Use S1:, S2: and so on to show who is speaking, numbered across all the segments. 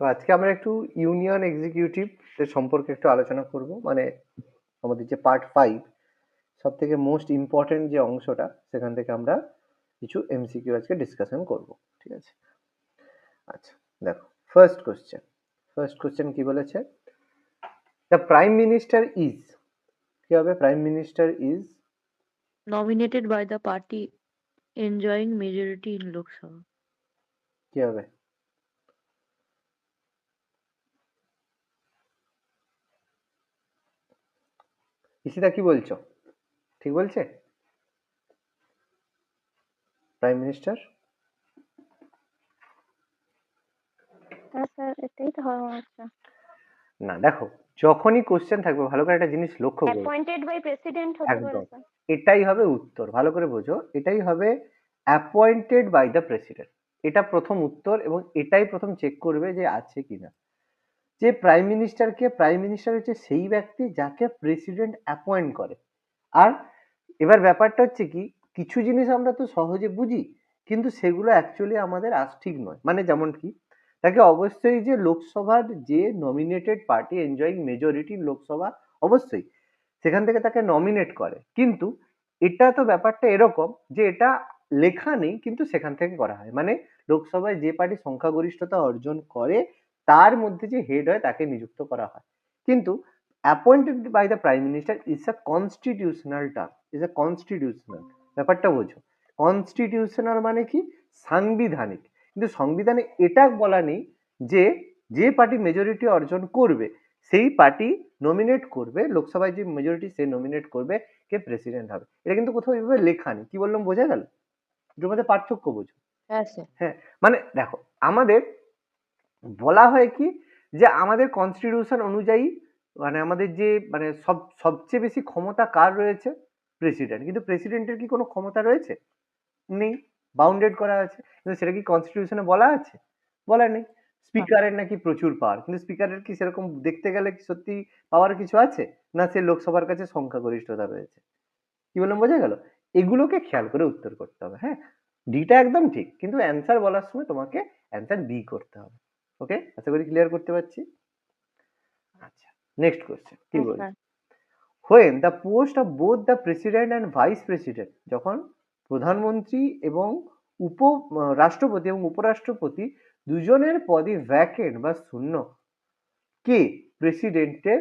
S1: তো আজকে আমরা একটু ইউনিয়ন এক্সিকিউটিভ এর সম্পর্কে একটু আলোচনা করব। মানে আমাদের যে পার্ট 5 সব থেকে মোস্ট ইম্পর্টেন্ট যে অংশটা, সেখান থেকে আমরা কিছু এমসিকিউ আজকে ডিসকাশন করব। ঠিক আছে, আচ্ছা দেখো, ফার্স্ট কোশ্চেন কি বলেছে? দ্য প্রাইম মিনিস্টার ইজ, কি হবে? Prime minister is
S2: nominated by the party enjoying majority in Lok Sabha.
S1: কি হবে? ইশিতা কি বলছো? ঠিক বলছে? প্রাইম মিনিস্টার
S3: হ্যাঁ স্যার, এটাই তো হওয়া হচ্ছে।
S1: না, দেখো, যখনই কোশ্চেন থাকবে ভালো করে একটা জিনিস লক্ষ্য করবে।
S3: অ্যাপয়েন্টেড বাই প্রেসিডেন্ট হতে পারে
S1: একদম,
S3: স্যার।
S1: এটাই হবে উত্তর। ভালো করে বোঝো, এটাই হবে অ্যাপয়েন্টেড বাই দ্য প্রেসিডেন্ট। এটা প্রথম উত্তর এবং এটাই প্রথম চেক করবে যে আছে কিনা। যে প্রাইম মিনিস্টার হচ্ছে সেই ব্যক্তি যাকে প্রেসিডেন্ট অ্যাপয়েন্ট করে। আর এবার ব্যাপারটা হচ্ছে কি, কিছু জিনিস আমরা তো সহজে বুঝি, কিন্তু সেগুলো অ্যাকচুয়ালি আমাদের আজ ঠিক নয়। মানে যেমন কি, তাকে অবশ্যই যে লোকসভার যে nominated party enjoying majority Lok Sabha, অবশ্যই সেখান থেকে তাকে নমিনেট করে। কিন্তু এটা তো ব্যাপারটা এরকম যে এটা লেখা নেই, কিন্তু সেখান থেকে করা হয়। মানে লোকসভায় যে পার্টি সংখ্যাগরিষ্ঠতা অর্জন করে তার মধ্যে যে হেড হয় তাকে নিযুক্ত করা হয়। কিন্তু appointed by the prime minister is a constitutional term, is a constitutional. ব্যাপারটা বোঝো, কনস্টিটিউশনাল মানে কি? সাংবিধানিক। কিন্তু সংবিধানে এটা বলা নেই যে যে পার্টি মেজরিটি অর্জন করবে সেই পার্টি নমিনেট করবে, লোকসভায় যে মেজরিটি সে নমিনেট করবে কে প্রেসিডেন্ট হবে। এটা কিন্তু কোথাও এইভাবে লেখা নেই। কি বললাম, বোঝা গেল? দুটোর মধ্যে পার্থক্য বোঝো।
S2: হ্যাঁ স্যার।
S1: হ্যাঁ, মানে দেখো, আমাদের বলা হয় কি যে আমাদের কনস্টিটিউশন অনুযায়ী মানে আমাদের যে মানে সবচেয়ে বেশি ক্ষমতা কার রয়েছে? প্রেসিডেন্ট। কিন্তু প্রেসিডেন্টের কি কোনো ক্ষমতা রয়েছে? নেই, বাউন্ডেড করা আছে। কিন্তু সেটা কি কনস্টিটিউশনে বলা আছে? বলা নেই। স্পিকারের নাকি প্রচুর পাওয়ার, কিন্তু স্পিকারের কি সেরকম দেখতে গেলে কি সত্যি পাওয়ার কিছু আছে? না, সে লোকসভার কাছে সংখ্যাগরিষ্ঠতা রয়েছে। কি বললাম, বোঝা গেল? এগুলোকে খেয়াল করে উত্তর করতে হবে। হ্যাঁ, ডিটা একদম ঠিক, কিন্তু অ্যান্সার বলার সময় তোমাকে অ্যান্সার বি করতে হবে। ওকে, আশা করি ক্লিয়ার করতে পারছি। আচ্ছা, নেক্সট কোশ্চেন কি
S3: হ্যাঁ
S1: বলছে?
S3: Sir.
S1: when the post of both the president and vice president, যখন প্রধানমন্ত্রী এবং রাষ্ট্রপতি এবং উপরাষ্ট্রপতি দুজনের পদই ভ্যাকেন্ট বা শূন্য, কে প্রেসিডেন্টের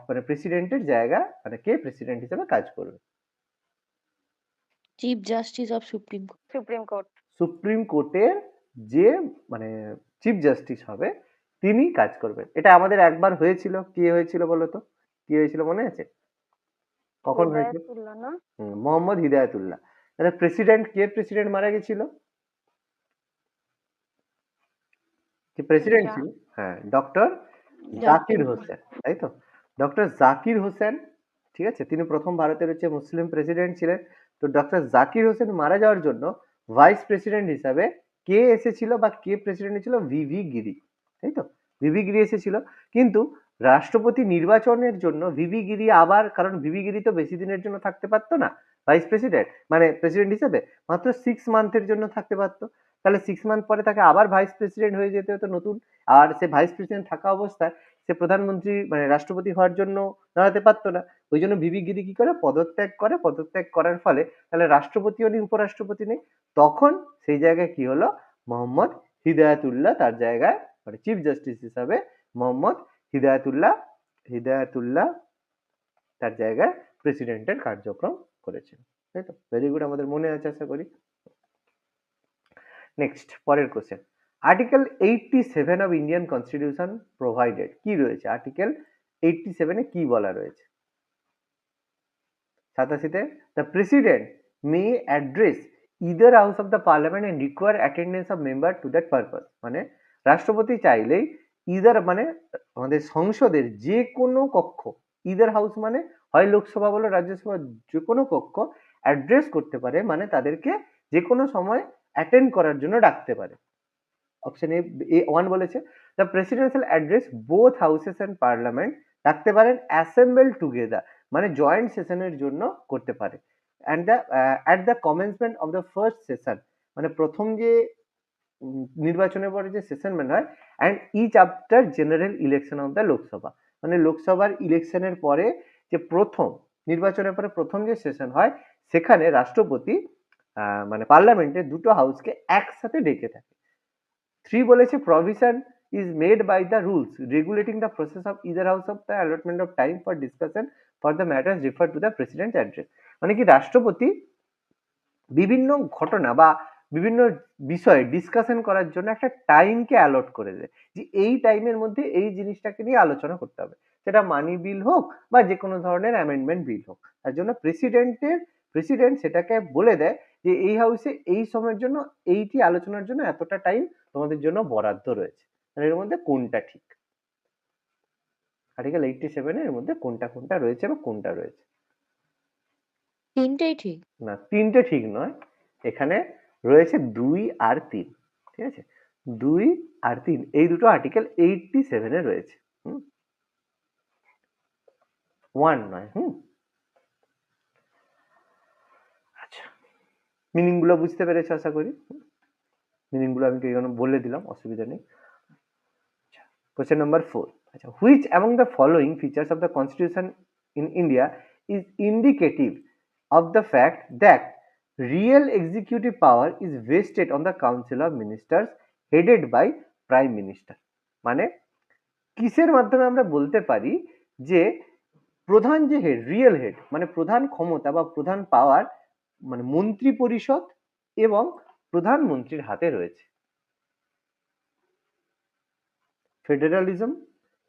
S1: মানে প্রেসিডেন্টের জায়গা, মানে কে প্রেসিডেন্ট হিসেবে কাজ করবে?
S2: Chief justice of supreme court.
S3: Supreme court.
S1: Supreme কোর্টের যে মানে চিফ জাস্টিস হবে তিনি কাজ করবেন। এটা আমাদের একবার হয়েছিল। কে হয়েছিল বলো তো? কি হয়েছিল মনে আছে? কখন হয়েছিল?
S3: হিদায়াতুল্লাহ না?
S1: মোহাম্মদ হিদায়াতুল্লাহ। তাহলে প্রেসিডেন্ট কে? প্রেসিডেন্ট মারা গেছিল, যে প্রেসিডেন্ট
S3: যা
S1: ছিল, হ্যাঁ, ডক্টর জাকির
S2: জাকির
S1: হোসেন, তাই তো? ডক্টর জাকির হোসেন, ঠিক আছে, তিনি প্রথম ভারতের হচ্ছে মুসলিম প্রেসিডেন্ট ছিলেন। তো ডক্টর জাকির হোসেন মারা যাওয়ার জন্য ভাইস প্রেসিডেন্ট হিসাবে কে এসেছিল বা কে প্রেসিডেন্ট ছিল? ভিভি গিরি, তাই তো? ভিভি গিরি এসেছিল। কিন্তু রাষ্ট্রপতি নির্বাচনের জন্য ভিভি গিরি আবার, কারণ ভিভি গিরি তো বেশি দিনের জন্য থাকতে পারতো না ভাইস প্রেসিডেন্ট মানে প্রেসিডেন্ট হিসেবে, মাত্র 6 মান্থের জন্য থাকতে পারতো। তাহলে 6 মান্থ পরে তাকে আবার ভাইস প্রেসিডেন্ট হয়ে যেতে হতো নতুন। আর সে ভাইস প্রেসিডেন্ট থাকা অবস্থায় সে প্রধানমন্ত্রী মানে রাষ্ট্রপতি হওয়ার জন্য দাঁড়াতে পারতো না। ওই জন্য ভিভি গিরি কি করে? পদত্যাগ করে। পদত্যাগ করার ফলে তাহলে রাষ্ট্রপতিও নেই, উপরাষ্ট্রপতি নেই। তখন সেই জায়গায় কি হলো? মোহাম্মদ হিদায়াতুল্লাহ তার জায়গায় মানে চিফ জাস্টিস হিসাবে মোহাম্মদ হিদায়াতুল্লাহ হিদায়াতুল্লাহ তার জায়গায় প্রেসিডেন্টের কার্যক্রম করেছেন। তাই তো? ভেরি গুড, আমাদের মনে আছে আশা করি। নেক্সট, পরের question. Article 87 of Indian constitution provided, কি রয়েছে আর্টিকেল 87-এ? কি বলা রয়েছে? 87-তে, the president may address either house of the parliament and require attendance of member to that purpose. মানে রাষ্ট্রপতি চাইলেই ইদার মানে আমাদের সংসদের যে কোনো কক্ষ, ইদার হাউস মানে হয় লোকসভা বলো রাজ্যসভা, যে কোনো কক্ষ অ্যাড্রেস করতে পারে, মানে তাদেরকে যে কোনো সময় অ্যাটেন্ড করার জন্য ডাকতে পারে। অপশন এ 1 বলেছে, the presidential address both houses and parliament রাখতে পারেন অ্যাসেম্বল টুগেদার, মানে জয়েন্ট সেশনের জন্য করতে পারে। And the at the commencement of the first session, মানে প্রথম যে নির্বাচনের পরে যে সেশন হয় and each after general election of the Lok Sabha, মানে লোকসভার ইলেকশনের পরে যে প্রথম নির্বাচনের পরে প্রথম যে সেশন হয় সেখানে রাষ্ট্রপতি মানে পার্লামেন্টের দুটো হাউসকে একসাথে ডেকে থাকে। 3 বলেছে provision is made by the rules regulating the process of either house of the allotment of time for discussion for the matters referred to the president's address, মানে কি রাষ্ট্রপতি বিভিন্ন ঘটনা বা বিভিন্ন বিষয়ে ডিসকাশন করার জন্য একটা টাইমকে অ্যালট করে দেয় যে এই টাইমের মধ্যে এই জিনিসটাকে নিয়ে আলোচনা করতে হবে, সেটা মানি বিল হোক বা যে কোনো ধরনের অ্যামেন্ডমেন্ট বিল হোক। তার জন্য প্রেসিডেন্ট সেটাকে বলে দেয় যে এই হাউসে এই সময়ের জন্য এইটি আলোচনার জন্য এতটা টাইম তোমাদের জন্য বরাদ্দ রয়েছে, আর এর মধ্যে কোনটা ঠিক, আর্টিকেল 87 এর মধ্যে কোনটা কোনটা রয়েছে বা কোনটা রয়েছে।
S2: তিনটেই ঠিক।
S1: না, তিনটে ঠিক নয়, এখানে রয়েছে 2 আর 3, ঠিক আছে? 2 আর 3 এই দুটো আর্টিকেল 87 এ রয়েছে, 1 নয়। আচ্ছা, মিনিং গুলো বুঝতে পেরেছো আশা করি। মিনিং গুলো আমি এখানে বলে দিলাম, অসুবিধা নেই। আচ্ছা, কোশ্চেন নাম্বার 4। আচ্ছা, which among the following features of the constitution in India is indicative of the fact that real executive power is vested on the council of ministers headed by prime minister, মানে কিসের মাধ্যমে আমরা বলতে পারি যে প্রধান যে হেড, রিয়েল হেড মানে প্রধান ক্ষমতা বা প্রধান পাওয়ার মানে মন্ত্রী পরিষদ এবং প্রধানমন্ত্রীর হাতে রয়েছে। Federalism,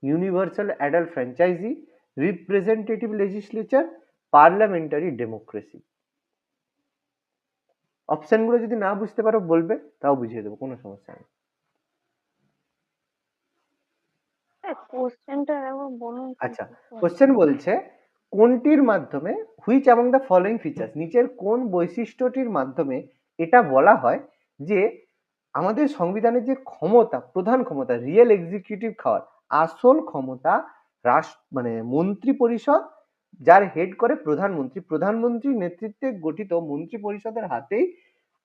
S1: universal adult franchise, representative legislature, parliamentary democracy. অপশনগুলো যদি না বুঝতে পারো বলবে, তাও বুঝিয়ে দেবো, কোনো সমস্যা নেই।
S3: কোশ্চেনটা একবার বলুন।
S1: আচ্ছা, কোশ্চেন বলছে কোনটির মাধ্যমে which among the following features, নিচের কোন বৈশিষ্ট্যটির মাধ্যমে এটা বলা হয় যে আমাদের সংবিধানের যে ক্ষমতা, প্রধান ক্ষমতা রিয়েল এক্সিকিউটিভ খাওয়ার আসল ক্ষমতা মানে মন্ত্রী পরিষদ যার হেড করে প্রধানমন্ত্রী, প্রধানমন্ত্রীর নেতৃত্বে গঠিত মন্ত্রী পরিষদের হাতেই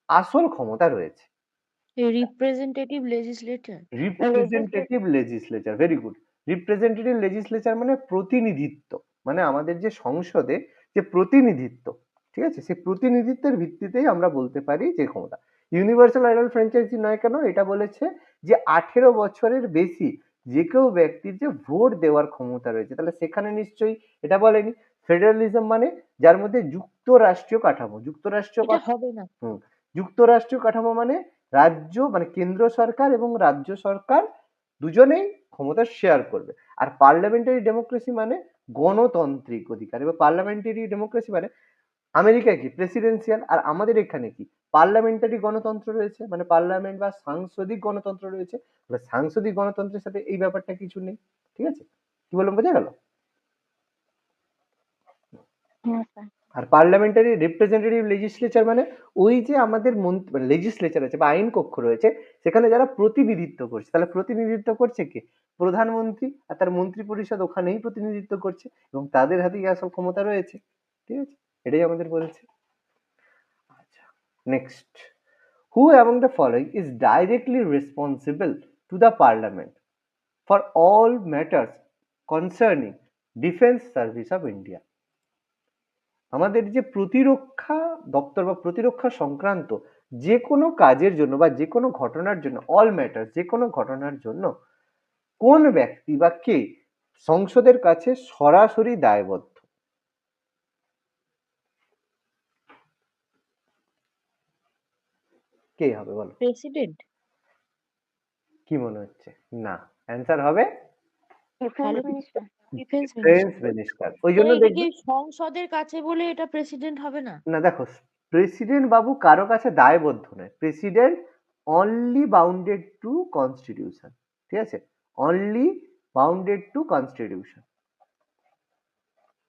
S1: আসল ক্ষমতা রয়েছে।
S2: Representative legislature.
S1: Representative legislature, very good. Representative legislature মানে প্রতিনিধিত্ব, মানে আমাদের যে সংসদে যে প্রতিনিধিত্ব, ঠিক আছে, সেই প্রতিনিধিত্বের ভিত্তিতেই আমরা বলতে পারি যে ক্ষমতা। ইউনিভার্সাল অ্যাডাল্ট ফ্র্যাঞ্চাইজি নয় কেন, এটা বলেছে যে 18 বছরের বেশি যে কেউ ব্যক্তির যে ভোট দেওয়ার ক্ষমতা রয়েছে, তাহলে সেখানে নিশ্চয়ই এটা বলেনি। ফেডারালিজম মানে যার মধ্যে যুক্তরাষ্ট্রীয় কাঠামো,
S2: এটা হবে না।
S1: যুক্তরাষ্ট্রীয় কাঠামো মানে রাজ্য মানে কেন্দ্র সরকার এবং রাজ্য সরকার দুজনেই ক্ষমতা শেয়ার করবে। আর পার্লামেন্টারি ডেমোক্রেসি মানে গণতান্ত্রিক অধিকার, এবার পার্লামেন্টারি ডেমোক্রেসি মানে আমেরিকায় কি প্রেসিডেন্সিয়াল, আর আমাদের এখানে কি পার্লামেন্টারি গণতন্ত্র রয়েছে, মানে পার্লামেন্ট বা সাংসদিক গণতন্ত্র রয়েছে। সাংসদিক গণতন্ত্রের সাথে এই ব্যাপারটা কিছু নেই, ঠিক আছে? কি বললাম, বোঝা গেল? আর পার্লামেন্টারি রিপ্রেজেন্টেটিভ লেজিসলেচার মানে ওই যে আমাদের লেজিসলেচার আছে বা আইন কক্ষ রয়েছে, সেখানে যারা প্রতিনিধিত্ব করছে, তাহলে প্রতিনিধিত্ব করছে কে? প্রধানমন্ত্রী, আর তার মন্ত্রী পরিষদ ওখানেই প্রতিনিধিত্ব করছে এবং তাদের হাতেই আসল ক্ষমতা রয়েছে, ঠিক আছে? এটাই আমাদের বলছে। আচ্ছা, next, who among the following is directly responsible to the parliament for all matters concerning defense service of India? আমাদের যে প্রতিরক্ষা দপ্তর বা প্রতিরক্ষা সংক্রান্ত যে কোনো কাজের জন্য বা যে কোনো ঘটনার জন্য, অল ম্যাটার যে কোনো ঘটনার জন্য কোন ব্যক্তি বা কে সংসদের কাছে সরাসরি দায়বদ্ধ? কে হবে বলো?
S2: প্রেসিডেন্ট।
S1: কি মনে হচ্ছে? না, অ্যান্সার হবে
S2: ডিফেন্স
S1: ডিফেন্স মিনিস্টার। ওই জন্য
S2: এটা
S1: দেখবে
S2: কি সংসদের কাছে বলে এটা প্রেসিডেন্ট হবে না?
S1: না, দেখো, প্রেসিডেন্ট বাবু কারো কাছে দায়বদ্ধ নয়, president only bounded to constitution, ঠিক আছে? Only bounded to constitution.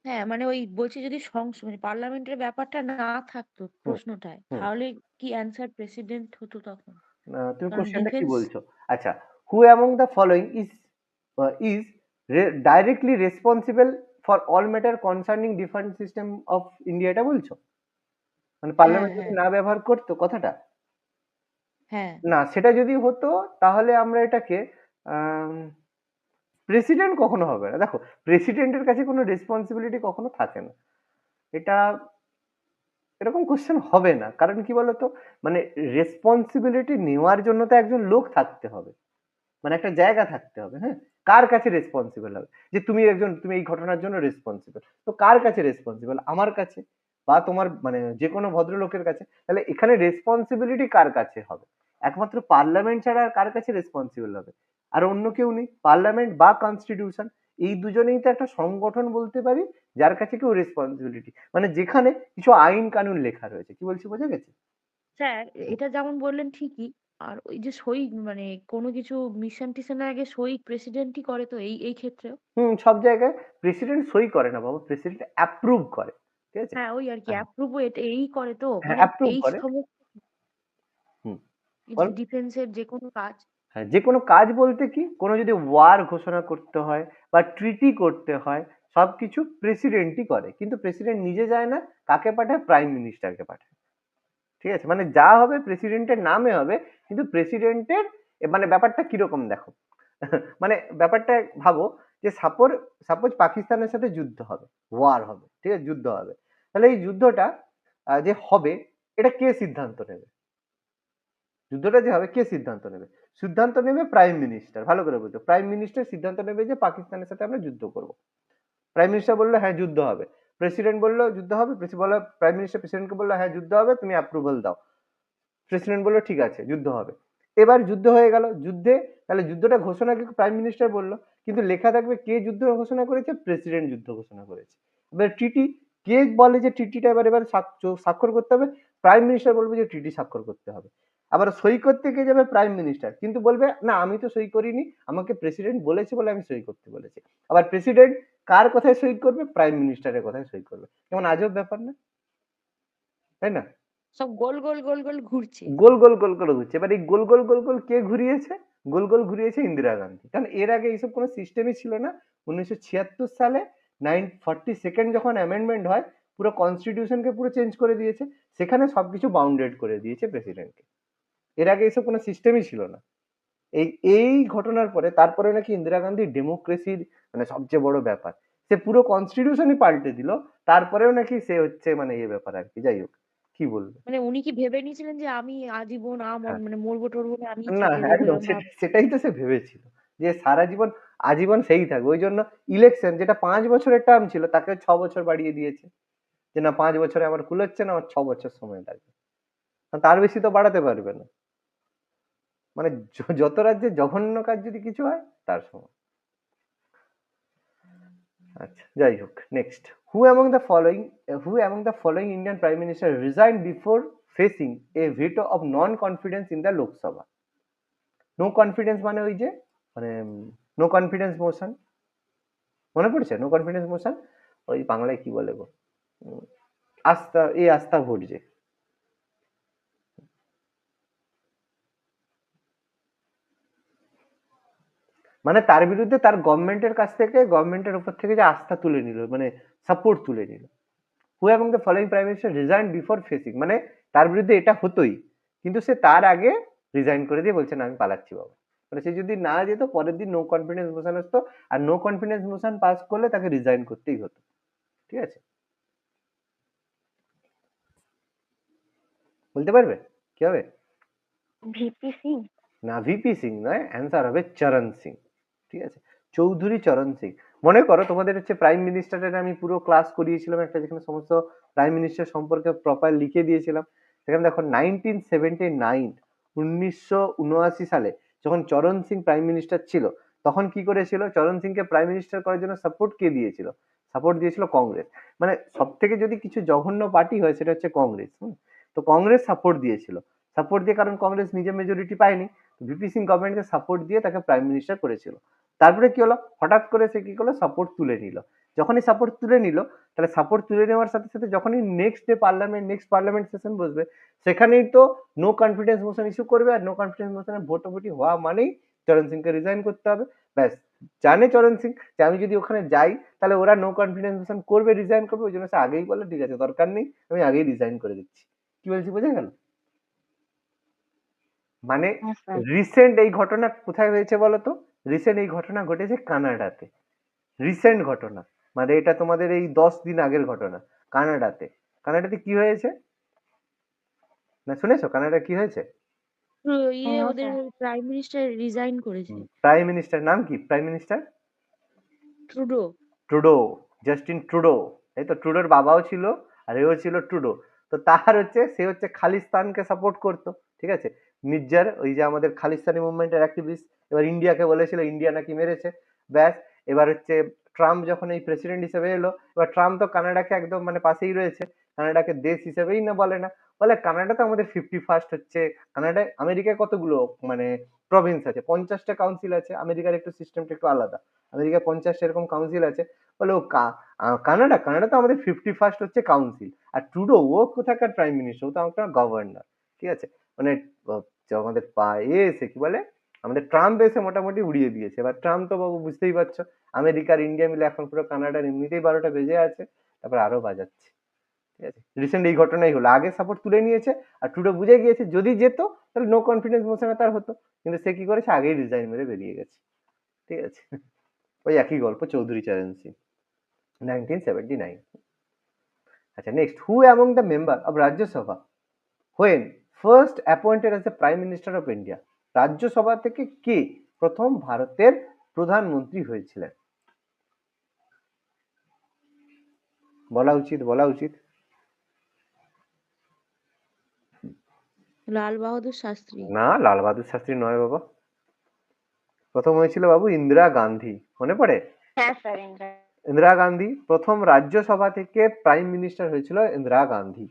S2: হ্যাঁ, মানে ওই বলছি যদি মানে পার্লামেন্টের ব্যাপারটা না থাকতো প্রশ্নটায়, তাহলে কি অ্যান্সার প্রেসিডেন্ট হতো তখন?
S1: তুমি
S2: কারণ
S1: কোশ্চেনটা কি
S2: ডিফেন্স
S1: বলছো? আচ্ছা, হু among the following is directly responsible for all matter concerning defence system of India, এটা বলছো? মানে পার্লামেন্ট যদি না ব্যবহার করতো কথাটা,
S2: হ্যাঁ
S1: না, সেটা যদি হতো তাহলে আমরা এটাকে প্রেসিডেন্ট কখনো হবে না। দেখো, প্রেসিডেন্টের কাছে কোনো রেসপন্সিবিলিটি কখনো থাকে না। এটা এরকম কোশ্চেন হবে না, কারণ কি বলতো, মানে রেসপন্সিবিলিটি নেওয়ার জন্য তো একজন লোক থাকতে হবে, মানে একটা জায়গা থাকতে হবে। হ্যাঁ, কার কাছে রেসপন্সিবল হবে, যে তুমি এই ঘটনার জন্য রেসপন্সিবল, তো কার কাছে রেসপন্সিবল? আমার কাছে, বা তোমার মানে যে কোনো ভদ্রলোকের কাছে। তাহলে এখানে রেসপন্সিবিলিটি কার কাছে হবে? একমাত্র পার্লামেন্ট ছাড়া আর কার কাছে রেসপন্সিবল হবে? আর অন্য কেউ নেই, পার্লামেন্ট বা কনস্টিটিউশন, এই দুজনেই তো একটা সংগঠন বলতে পারি যার কাছে কেউ রেসপন্সিবিলিটি, মানে যেখানে কিছু আইন কানুন লেখা রয়েছে। কি বলছি, বোঝা গেছে?
S2: স্যার, এটা যেমন বললেন ঠিকই। আর ওই যে সই, মানে কোনো কিছু মিশন টিশনের আগে সই প্রেসিডেন্টই করে, তো এই এই ক্ষেত্রেও।
S1: সব জায়গায় প্রেসিডেন্ট সই করে না বাবা, প্রেসিডেন্ট অ্যাপ্রুভ করে। ঠিক আছে?
S2: হ্যাঁ, ওই আর কি
S1: হ্যাঁ,
S2: অ্যাপ্রুভ এটা এই করে তো,
S1: হ্যাঁ
S2: মানে
S1: অ্যাপ্রুভ
S2: এই
S1: করে।
S2: সমস্ত
S1: হুম, বলো।
S2: ডিফেন্সের যে কোনো কাজ।
S1: হ্যাঁ, যে কোনো কাজ বলতে কি, কোনো যদি ওয়ার ঘোষণা করতে হয় বা ট্রিটি করতে হয়, সবকিছু প্রেসিডেন্টই করে, কিন্তু প্রেসিডেন্ট নিজে যায় না। কাকে পাঠায়? প্রাইম মিনিস্টারকে পাঠায়। ঠিক আছে, মানে যা হবে প্রেসিডেন্টের নামে হবে, কিন্তু প্রেসিডেন্টের মানে ব্যাপারটা কিরকম দেখো। মানে ব্যাপারটা ভাবো, যে সাপোজ পাকিস্তানের সাথে যুদ্ধ হবে, ওয়ার হবে, ঠিক আছে, যুদ্ধ হবে। তাহলে এই যুদ্ধটা যে হবে, এটা কে সিদ্ধান্ত নেবে? যুদ্ধটা যে হবে, কে সিদ্ধান্ত নেবে? সিদ্ধান্ত নেবে প্রাইম মিনিস্টার। ভালো করে বুঝো, প্রাইম মিনিস্টার সিদ্ধান্ত নেবে যে পাকিস্তানের সাথে আমরা যুদ্ধ করব। প্রাইম মিনিস্টার বললো হ্যাঁ যুদ্ধ হবে, প্রেসিডেন্ট বললো যুদ্ধ হবে, প্রাইম মিনিস্টার প্রেসিডেন্টকে বললো হ্যাঁ যুদ্ধ হবে, তুমি অ্যাপ্রুভাল দাও। প্রেসিডেন্ট বললো ঠিক আছে, যুদ্ধ হবে। এবার যুদ্ধ হয়ে গেল, যুদ্ধে তাহলে যুদ্ধটা ঘোষণা কি প্রাইম মিনিস্টার বললো, কিন্তু লেখা থাকবে কে যুদ্ধ ঘোষণা করেছে? প্রেসিডেন্ট যুদ্ধ ঘোষণা করেছে। এবার ট্রিটি, কে বলে যে ট্রিটিটা এবার স্বাক্ষর করতে হবে? প্রাইম মিনিস্টার বলবে যে ট্রিটি স্বাক্ষর করতে হবে। আবার সই করতে কে যাবে? প্রাইম মিনিস্টার, কিন্তু বলবে না আমি তো সই করিনি, আমাকে প্রেসিডেন্ট বলেছে বলে আমি সই করতে বলেছি। আবার প্রেসিডেন্ট কার কথায় সই করবে? প্রাইম মিনিস্টারের কথায় সই করবে। কেমন আজব ব্যাপার না, তাই না?
S2: সব গোল গোল গোল গোল ঘুরছে।
S1: গোল গোল গোল করে ঘুরছে। এবার এই গোল গোল গোল গোল কে ঘুরিয়েছে? গোল গোল ঘুরিয়েছে ইন্দিরা গান্ধী। কারণ এর আগে এইসব কোনো সিস্টেমই ছিল না। 1976 সালে 42nd যখন অ্যামেন্ডমেন্ট হয়, পুরো কনস্টিটিউশনকে পুরো চেঞ্জ করে দিয়েছে। সেখানে সবকিছু বাউন্ডেড করে দিয়েছে প্রেসিডেন্টকে। এর আগে এইসব কোনো সিস্টেমই ছিল না। এই এই ঘটনার পরে তারপরে নাকি ইন্দিরা গান্ধী ডেমোক্রেসির মানে সবচেয়ে বড় ব্যাপার, সে পুরো কনস্টিটিউশনই পাল্টে দিল। তারপরেও নাকি সে হচ্ছে মানে এই ব্যাপার আর কি। যাই হোক, কি বলবো।
S2: মানে উনি কি ভেবে নিয়েছিলেন যে আমি আজীবন
S1: হ্যাঁ,
S2: মানে মরবো টরবো না, আমি
S1: না
S2: থেকে যাবো,
S1: একদম
S2: এরকম ভাব।
S1: সেটাই তো সে ভেবেছিল, যে সারা জীবন আজীবন সেই থাকবে। ওই জন্য ইলেকশন, যেটা 5 বছরের টার্ম ছিল, তাকে 6 বছর বাড়িয়ে দিয়েছে। যে না, 5 বছরে আমার কুলোচ্ছে না, আমার 6 বছর সময় লাগবে। তার বেশি তো বাড়াতে পারবে না। মানে যত রাজ্যে জঘন্য কাজ যদি কিছু হয়, তার সময়। আচ্ছা, যাই হোক, next. Who among the following Indian prime minister resign before facing a veto of non confidence in the Lok Sabha? No confidence মানে ওই যে, মানে নো কনফিডেন্স মোশন, মনে পড়ছে? নো কনফিডেন্স মোশন, ওই বাংলায় কি বলে গো, উম, আস্থা ভোট যে, মানে তার বিরুদ্ধে তার গভর্নমেন্টের কাছ থেকে, গভর্নমেন্টের উপর থেকে যে আস্থা তুলে নিল, মানে সাপোর্ট তুলে নিল। হু এবং the following prime minister resign before facing, মানে তার বিরুদ্ধে এটা হতোই, কিন্তু সে তার আগে রিজাইন করে দিয়ে বলছে না আমি পালাচ্ছি বাবা। মানে সে যদি না যেত, পরের দিন নো কনফিডেন্স মোশন আসতো, আর নো কনফিডেন্স মোশন পাস করলে তাকে রিজাইন করতেই হতো। ঠিক আছে, বলতে পারবে কি হবে?
S3: ভিপি সিং।
S1: না, ভিপি সিং নয়, অ্যান্সার হবে চরণ সিং। ঠিক আছে, চৌধুরী চরণ সিং। মনে করো তোমাদের হচ্ছে প্রাইম মিনিস্টারের আমি পুরো ক্লাস করিয়েছিলাম একটা, যেখানে সমস্ত প্রাইম মিনিস্টার সম্পর্কে প্রপার লিখে দিয়েছিলাম। সেখানে দেখো 1979, 1979 সালে যখন চরণ সিং প্রাইম মিনিস্টার ছিল, তখন কি করেছিল? চরণ সিংকে প্রাইম মিনিস্টার করার জন্য সাপোর্ট কে দিয়েছিল? সাপোর্ট দিয়েছিল কংগ্রেস। মানে সব থেকে যদি কিছু জঘন্য পার্টি হয়, সেটা হচ্ছে কংগ্রেস। তো কংগ্রেস সাপোর্ট দিয়েছিল। সাপোর্ট দিয়ে, কারণ কংগ্রেস নিজে মেজরিটি পায়নি, ভিপি সিং গভর্নমেন্টকে সাপোর্ট দিয়ে তাকে প্রাইম মিনিস্টার করেছিল। তারপরে কি হলো, হঠাৎ করে সে কি করলো, সাপোর্ট তুলে নিল। যখনই সাপোর্ট তুলে নিল, তাহলে সাপোর্ট তুলে নেওয়ার সাথে সাথে যখনই নেক্সট পার্লামেন্ট সেশন বসবে, সেখানেই তো নো কনফিডেন্স মোশন ইস্যু করবে। আর নো কনফিডেন্স মোশনের ভোটাভুটি হওয়া মানেই চরণ সিংকে রিজাইন করতে হবে। ব্যাস, জানে চরণ সিং যে আমি যদি ওখানে যাই, তাহলে ওরা নো কনফিডেন্স মোশন করবে, রিজাইন করবে। ওই জন্য সে আগেই বলে ঠিক আছে, দরকার নেই, আমি আগেই রিজাইন করে দিচ্ছি। কি বলছি, বোঝা গেল? মানে
S3: হ্যাঁ স্যার।
S1: রিসেন্ট এই ঘটনা কোথায় হয়েছে বলো তো? রিসেন্ট এই ঘটনা ঘটেছে কানাডাতে। রিসেন্ট ঘটনা, মানে এটা তোমাদের এই 10 দিন আগের ঘটনা। কানাডাতে, কানাডাতে কি হয়েছে না শুনেছো? কানাডা কি হয়েছে?
S2: ইয়ে
S3: না
S2: ওদের
S3: স্যার।
S2: প্রাইম মিনিস্টার রিজাইন করেছে।
S1: প্রাইম মিনিস্টার নাম কি? Prime minister
S2: Trudeau.
S1: Trudeau, Justin Trudeau. এই তো, ট্রুডোর বাবাও ছিল আর এও ছিল ট্রুডো। তো তার হচ্ছে, সে হচ্ছে খালিস্তানকে সাপোর্ট করতো, ঠিক আছে। নির্জার, ওই যে আমাদের খালিস্তানি মুভমেন্টের অ্যাক্টিভিস্ট, এবার ইন্ডিয়াকে বলেছিল ইন্ডিয়া নাকি মেরেছে। ব্যাস, এবার হচ্ছে ট্রাম্প যখন এই প্রেসিডেন্ট হিসেবে এলো, এবার ট্রাম্প তো কানাডাকে একদম মানে পাশেই রয়েছে, কানাডাকে দেশ হিসেবেই না বলে না, বলে কানাডা তো আমাদের 51st হচ্ছে। কানাডায়, আমেরিকায় কতগুলো মানে প্রভিন্স আছে? 50টা কাউন্সিল আছে। আমেরিকার একটু সিস্টেমটা একটু আলাদা। আমেরিকায় 50টা এরকম কাউন্সিল আছে। বলে ও কানাডা, কানাডা তো আমাদের 51st হচ্ছে কাউন্সিল। আর ট্রুডো ও কোথাকার প্রাইম মিনিস্টার? ও তো আমার গভর্নর, ঠিক আছে। মানে আমাদের এসে কি বলে, আমাদের ট্রাম্প এসে মোটামুটি উড়িয়ে দিয়েছে। এবার ট্রাম্প তো বাবু বুঝতেই পারছো, আমেরিকার ইন্ডিয়া মিলে এখন পুরো কানাডার এমনিতেই 12টা বেজে আছে, তারপর আরো বাজাচ্ছে, ঠিক আছে। রিসেন্ট এই ঘটনাই হলো, আগে সাপোর্ট তুলে নিয়েছে। আর ট্রুডো বুঝে গিয়েছে যদি যেত তাহলে নো কনফিডেন্স মোশনে তার হতো, কিন্তু সে কি করেছে, আগেই রিজাইন মেরে বেরিয়ে গেছে, ঠিক আছে। ওই একই গল্প, চৌধুরী চরণ সিং, 1979। আচ্ছা, next, who among the member of Rajya Sabha when first appointed as the prime minister of India? Rajya Sabha থেকে কে প্রথম ভারতের প্রধানমন্ত্রী হয়েছিলেন? বলা উচিত, বলা উচিত।
S2: লাল বাহাদুর শাস্ত্রী।
S1: না, লাল বাহাদুর শাস্ত্রী নয় বাবা। প্রথম হয়েছিল বাবু ইন্দিরা গান্ধী, মনে পড়ে?
S3: হ্যাঁ স্যার, ইন্দ্রা।
S1: ইন্দিরা গান্ধী প্রথম রাজ্যসভা থেকে প্রাইম মিনিস্টার হয়েছিল, ইন্দিরা গান্ধী,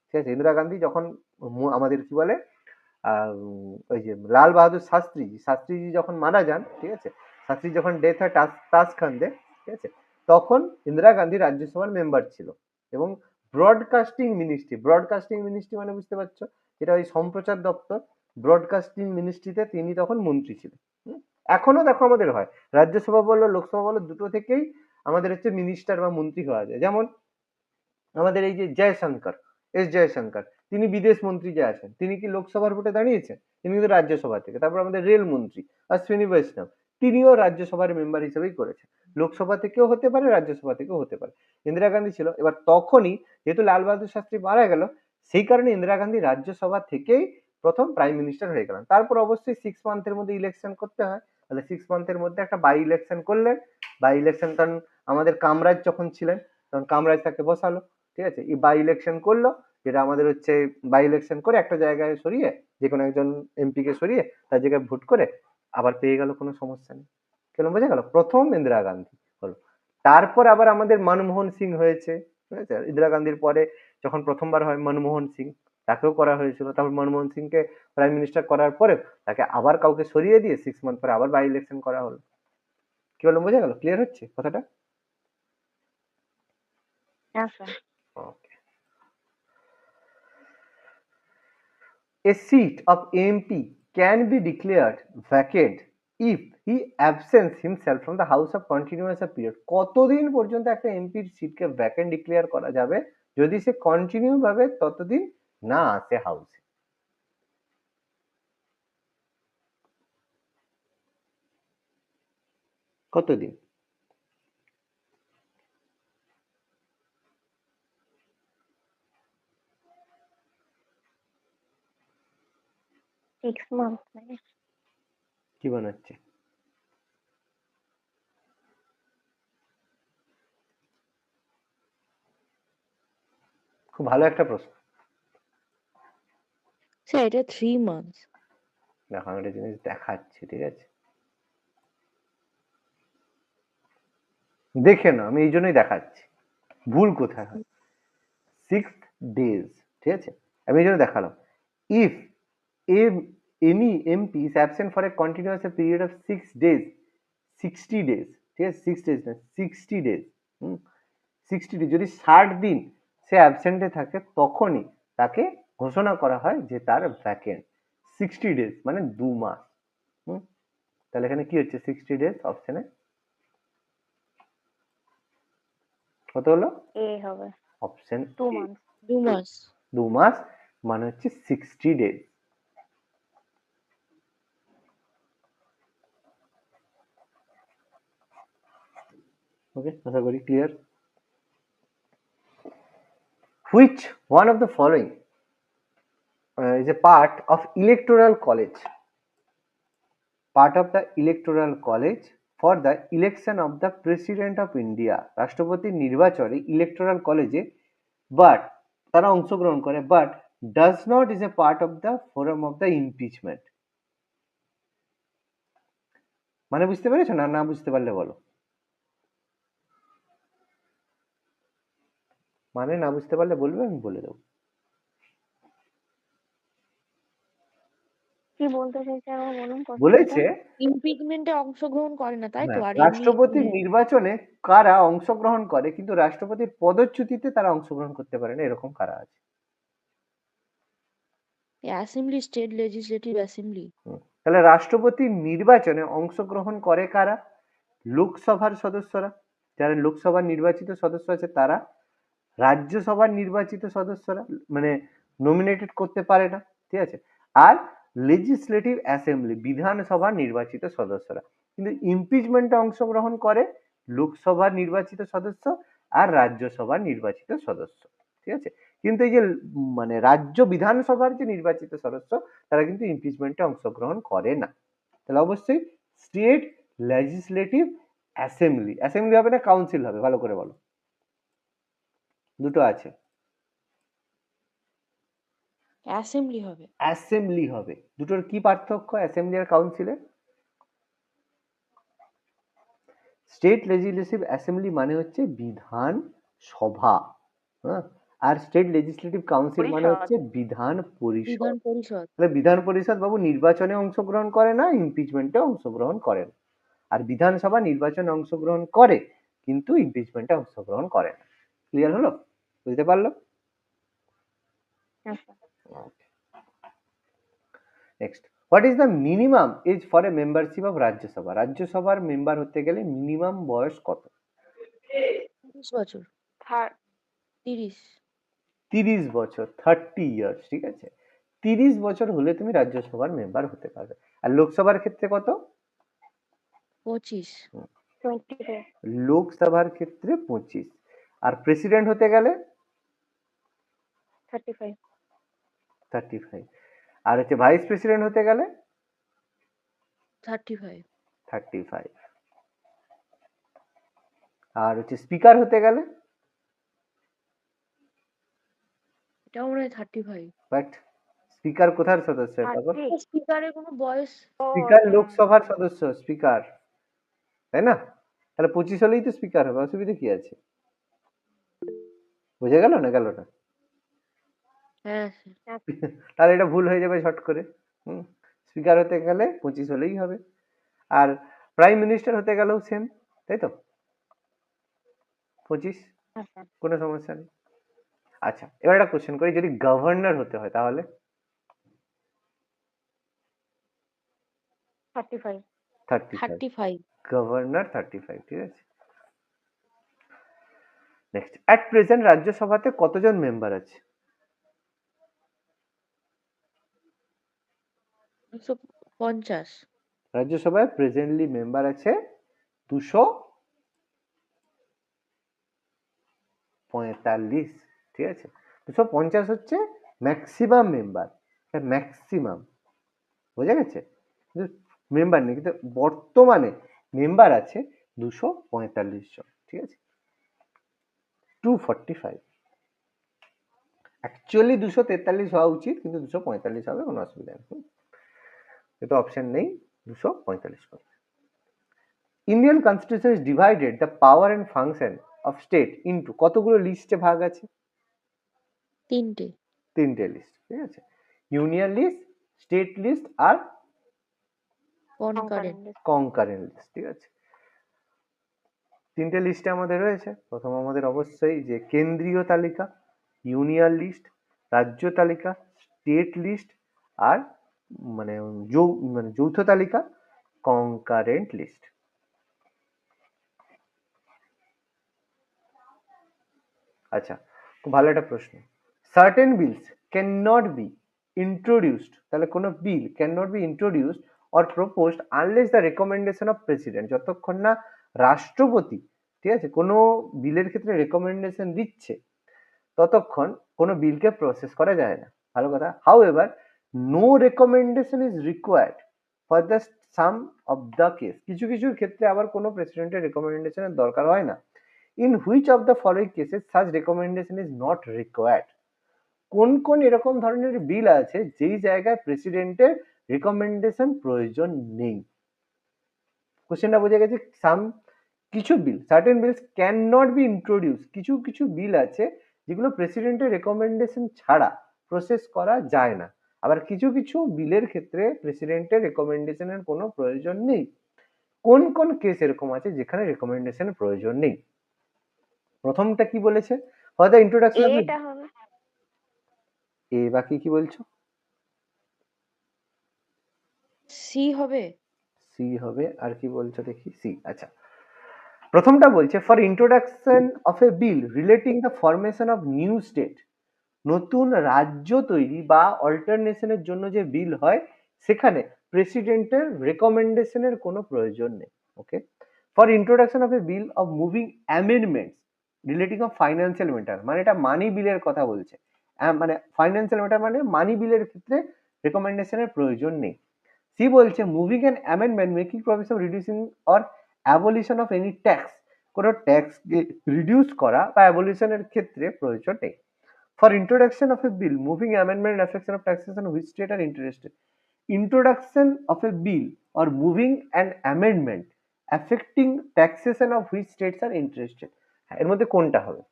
S1: ঠিক আছে। ইন্দিরা গান্ধী যখন আমাদের কি বলে ওই যে লাল বাহাদুর শাস্ত্রী, শাস্ত্রীজি যখন মারা যান, ঠিক আছে, শাস্ত্রী যখন ডেথ হয় তাজখান্দে, ঠিক আছে, তখন ইন্দিরা গান্ধী রাজ্যসভার মেম্বার ছিল। এবং ব্রডকাস্টিং মিনিস্ট্রি মানে বুঝতে পারছো, যেটা ওই সম্প্রচার দপ্তর, ব্রডকাস্টিং মিনিস্ট্রিতে তিনি তখন মন্ত্রী ছিলেন। এখনো দেখো আমাদের হয়, রাজ্যসভা বলো লোকসভা বলো, দুটো থেকেই আমাদের হচ্ছে মিনিস্টার বা মন্ত্রী হওয়া যায়। যেমন আমাদের এই যে জয়শঙ্কর, তিনি বিদেশ মন্ত্রী যে আছেন, তিনি কি লোকসভার ভোটে দাঁড়িয়েছেন? তিনি কিন্তু রাজ্যসভা থেকে। তারপর আমাদের রেল মন্ত্রী অশ্বিনী বৈষ্ণব, তিনিও রাজ্যসভার মেম্বার হিসেবেই করেছেন। লোকসভা থেকেও হতে পারে, রাজ্যসভা থেকেও হতে পারে। ইন্দিরা গান্ধী ছিল, এবার তখনই যেহেতু লাল বাহাদুর শাস্ত্রী মারা গেল, সেই কারণে ইন্দিরা গান্ধী রাজ্যসভা থেকেই প্রথম প্রাইম মিনিস্টার হয়ে গেলেন। তারপর অবশ্যই 6 মান্থের মধ্যে ইলেকশন করতে হয়, তাহলে 6 মান্থের মধ্যে একটা বাই ইলেকশন করলেন। বাই ইলেকশন, কারণ আমাদের কামরাজ যখন ছিলেন তখন কামরাজ তাকে বসালো, ঠিক আছে। এই বাই ইলেকশন করলো, যেটা আমাদের হচ্ছে বাই ইলেকশন করে একটা জায়গায় সরিয়ে, যে কোনো একজন এমপি কে সরিয়ে তার জায়গায় ভোট করে আবার পেয়ে গেল, কোনো সমস্যা নেই। কেন, বোঝা গেল? প্রথম ইন্দিরা গান্ধী হলো। তারপর আবার আমাদের মনমোহন সিং হয়েছে, ঠিক আছে। ইন্দিরা গান্ধীর পরে যখন প্রথমবার হয় মনমোহন সিং, তাকেও করা হয়েছিল। তারপর মনমোহন সিংকে প্রাইম মিনিস্টার করার পরে তাকে আবার কাউকে সরিয়ে দিয়ে 6 মান্থ পরে আবার বাই ইলেকশন করা হলো। কি বললাম, বোঝা গেল? ক্লিয়ার হচ্ছে কথাটা?
S3: হ্যাঁ sir.
S1: Okay. A seat of MP can be declared vacant if he absents himself from the house of continuous a period. কতদিন পর্যন্ত একটা এমপির সিটকে ভ্যাকেন্ট ডিক্লেয়ার করা যাবে? যদি সে কন্টিনিউ ভাবে ততদিন না আসে হাউসে। কতদিন?
S3: সিক্স মান্থ মানে?
S1: কি মনে হচ্ছে? খুব ভালো একটা প্রশ্ন।
S2: স্যার এটা 3 months।
S1: দেখো, আমি একটা জিনিস দেখাচ্ছি, ঠিক আছে, দেখে না, আমি এই জন্যই দেখাচ্ছি ভুল কোথায় হয়। 6 days, ঠিক আছে, আমি এই জন্য দেখালাম। If any MP is absent for a continuous period of 6 days, 60 days, ঠিক আছে, 6 days না, 60 days, 60 days, যদি 60 দিন সে অ্যাবসেন্টে থাকে, তখনই তাকে ঘোষণা করা হয় যে তার ভ্যাকেন্ট। 60 days মানে 2 মাস। তাহলে এখানে কি হচ্ছে? 60 days অপশনে কত হলো?
S3: এ হবে
S1: অপশন
S3: 2 মান্থস।
S2: 2 months।
S1: 2 মাস মানে হচ্ছে 60 days। ওকে, আশা করি clear. Which one of the following is a part of electoral college for the election of the president of India? রাষ্ট্রপতির নির্বাচনে ইলেকটোরাল কলেজে বাট তারা অংশগ্রহণ করে, but does not is a part of the forum of the impeachment. মানে বুঝতে পেরেছো না? না বুঝতে পারলে বলো। মানে না বুঝতে পারলে বলবে, আমি বলে দেবো।
S3: কি বলতে চাইছে আবার বলুন
S1: বলেছে
S3: কোশ্চেনটা।
S2: ইমপিচমেন্টে অংশগ্রহণ করে না, তাই তো?
S1: হ্যাঁ,
S2: আর এমনি
S1: রাষ্ট্রপতির নির্বাচনে কারা অংশগ্রহণ করে কিন্তু রাষ্ট্রপতির পদচ্যুতিতে তারা অংশগ্রহণ করতে পারে না, এরকম কারা আছে?
S2: Assembly, state legislative assembly.
S1: তাহলে রাষ্ট্রপতির নির্বাচনে অংশগ্রহণ করে কারা? লোকসভার সদস্যরা, যারা লোকসভার নির্বাচিত সদস্য আছে তারা। রাজ্যসভার নির্বাচিত সদস্যরা মানে নমিনেটেড করতে পারে না, ঠিক আছে। আর লেজিসলেটিভ অ্যাসেম্বলি, বিধানসভার নির্বাচিত সদস্যরা। কিন্তু ইমপিচমেন্টে অংশগ্রহণ করে লোকসভার নির্বাচিত সদস্য আর রাজ্যসভার নির্বাচিত সদস্য, ঠিক আছে। কিন্তু এই যে মানে রাজ্য বিধানসভার যে নির্বাচিত সদস্য তারা কিন্তু ইমপিচমেন্টে অংশগ্রহণ করে না। তাহলে অবশ্যই স্টেট লেজিসলেটিভ অ্যাসেম্বলি, অ্যাসেম্বলি হবে না কাউন্সিল হবে, ভালো করে বলো। দুটো আছে,
S2: অ্যাসেম্বলি হবে।
S1: অ্যাসেম্বলি হবে। দুটোর কি পার্থক্য অ্যাসেম্বলি আর কাউন্সিলের? স্টেট লেজিসলেটিভ অ্যাসেম্বলি মানে হচ্ছে বিধান সভা, হ্যাঁ, আর স্টেট লেজিসলেটিভ কাউন্সিল মানে হচ্ছে বিধান পরিষদ।
S2: বিধান পরিষদ।
S1: তাহলে বিধান পরিষদ বাবু নির্বাচনে অংশগ্রহণ করে না, ইমপিচমেন্টে অংশগ্রহণ করে না। আর বিধানসভা নির্বাচনে অংশগ্রহণ করে কিন্তু ইমপিচমেন্টে অংশগ্রহণ করে না। ক্লিয়ার হলো? বুঝতে পারলো?
S3: আচ্ছা,
S1: next, what is the minimum age for a membership of Rajya Sabha? রাজ্যসভার মেম্বার হতে গেলে মিনিমাম বয়স কত?
S2: 30 বছর। 30।
S1: 30 বছর, 30 ইয়ার্স, ঠিক আছে। 30 বছর হলে তুমি রাজ্যসভার মেম্বার হতে পারবে। আর লোকসভার ক্ষেত্রে কত?
S2: 25।
S3: 22,
S1: লোকসভার ক্ষেত্রে 25। আর প্রেসিডেন্ট হতে গেলে
S3: 35,
S1: 35। আর হচ্ছে ভাইস প্রেসিডেন্ট হতে গেলে
S2: 35।
S1: 35। আর হচ্ছে স্পিকার হতে গেলে,
S2: এটাও মনে হয় 35।
S1: বাট স্পিকার কোথার সদস্য? তখন
S3: 30।
S2: স্পিকারের কোনো বয়স?
S1: স্পিকার লোকসভার সদস্য, স্পিকার, তাই না? তাহলে 25 হলেই তো স্পিকার হবে, অসুবিধা কি আছে? বুঝে গেল না গেল না?
S2: হ্যাঁ।
S1: তাহলে এটা ভুল হয়ে যাবে ঝট করে। স্পিকার হতে গেলে 25 হলেই হবে। আর প্রাইম মিনিস্টার হতে গেলেও সেম, তাই তো? 25,
S3: আচ্ছা,
S1: কোনো সমস্যা নেই। আচ্ছা, এবার একটা কোশ্চেন করি, যদি গভর্নর হতে হয় তাহলে?
S3: 35,
S1: 35। গভর্নর 35, ঠিক আছে। নেক্সট, অ্যাট প্রেজেন্ট রাজ্যসভাতে কতজন মেম্বার আছে?
S2: 250।
S1: রাজ্যসভায় প্রেজেন্টলি মেম্বার আছে 245, ঠিক আছে। 250 হচ্ছে ম্যাক্সিমাম মেম্বার, ম্যাক্সিমাম, বোঝা গেছে? মেম্বার নেই, কিন্তু বর্তমানে মেম্বার আছে 245 জন, ঠিক আছে। 245, অ্যাকচুয়ালি 243 হওয়া উচিত, কিন্তু 245 হবে, কোনো অসুবিধা নেই। এটা অপশন নেই, 245 করবে। Indian constitution is divided the power and function of state into কতগুলো লিস্টে ভাগ আছে? 3টে লিস্ট, ঠিক আছে। ইউনিয়ন লিস্ট, স্টেট লিস্ট আর কনকারেন্ট লিস্ট, ঠিক আছে। 3টে লিস্টে আমাদের রয়েছে। প্রথম আমাদের অবশ্যই যে কেন্দ্রীয় তালিকা, ইউনিয়ন লিস্ট, রাজ্য তালিকা, স্টেট লিস্ট আর মানে যৌথ তালিকা, কনকারেন্ট লিস্ট। আচ্ছা, খুব ভালো একটা প্রশ্ন। Certain bills can not be introduced, তাহলে কোনো bill can not be introduced or proposed unless the recommendation of president, যতক্ষণ না রাষ্ট্রপতি ঠিক আছে, কোনো বিলের ক্ষেত্রে রেকমেন্ডেশন দিচ্ছে ততক্ষণ কোনো বিলকে প্রসেস করা যায় না। ভালো কথা। However no recommendation is required for the some of the case. কিছু কিছুর ক্ষেত্রে আবার কোনো প্রেসিডেন্টের রেকমেন্ডেশনের দরকার হয় না। In which of the following cases such recommendation is not required. কোন কোন এরকম ধরনের বিল আছে যেই জায়গায় প্রেসিডেন্টের রেকমেন্ডেশন প্রয়োজন নেই? কোশ্চেনটা বোঝা গেছে? সাম কিছু bill, certain bills can not be introduce. কিছু কিছু বিল আছে যেগুলো প্রেসিডেন্টের রেকমেন্ডেশন ছাড়া প্রসেস করা যায় না। আবার কিছু কিছু বিলের ক্ষেত্রে প্রেসিডেন্টের রেকমেন্ডেশনের কোনো প্রয়োজন নেই। কোন কোন কেস এরকম আছে যেখানে রেকমেন্ডেশনের প্রয়োজন নেই? প্রথমটা কি বলেছে? ফর দ্য ইন্ট্রোডাকশন অফ
S3: এটা হবে।
S1: এ, বাকি কি বলছো?
S2: সি হবে।
S1: সি হবে। আর কি বলছো দেখি? সি। আচ্ছা, প্রথমটা বলছে for introduction of a bill relating the formation of new state. নতুন রাজ্য তৈরি বা অল্টারনেশনের জন্য যে বিল হয় সেখানে প্রেসিডেন্টের রেকমেন্ডেশনের কোনো প্রয়োজন নেই। Okay. For introduction of a bill of moving amendments relating of financial matter, মানে এটা মানি বিলের কথা বলছে। মানে ফাইন্যান্সিয়াল ম্যাটার মানে মানি বিলের ক্ষেত্রে রেকমেন্ডেশনের প্রয়োজন নেই। সি বলছে moving an amendment making provision reducing or abolition of any tax. কোনো ট্যাক্সকে রিডিউস করা বা অ্যাবলিশনের ক্ষেত্রে প্রয়োজন নেই। For introduction of a bill moving amendment and affection of taxation which state are interested. Introduction of a bill or moving an amendment affecting taxation of which states are interested. এর মধ্যে কোনটা হবে?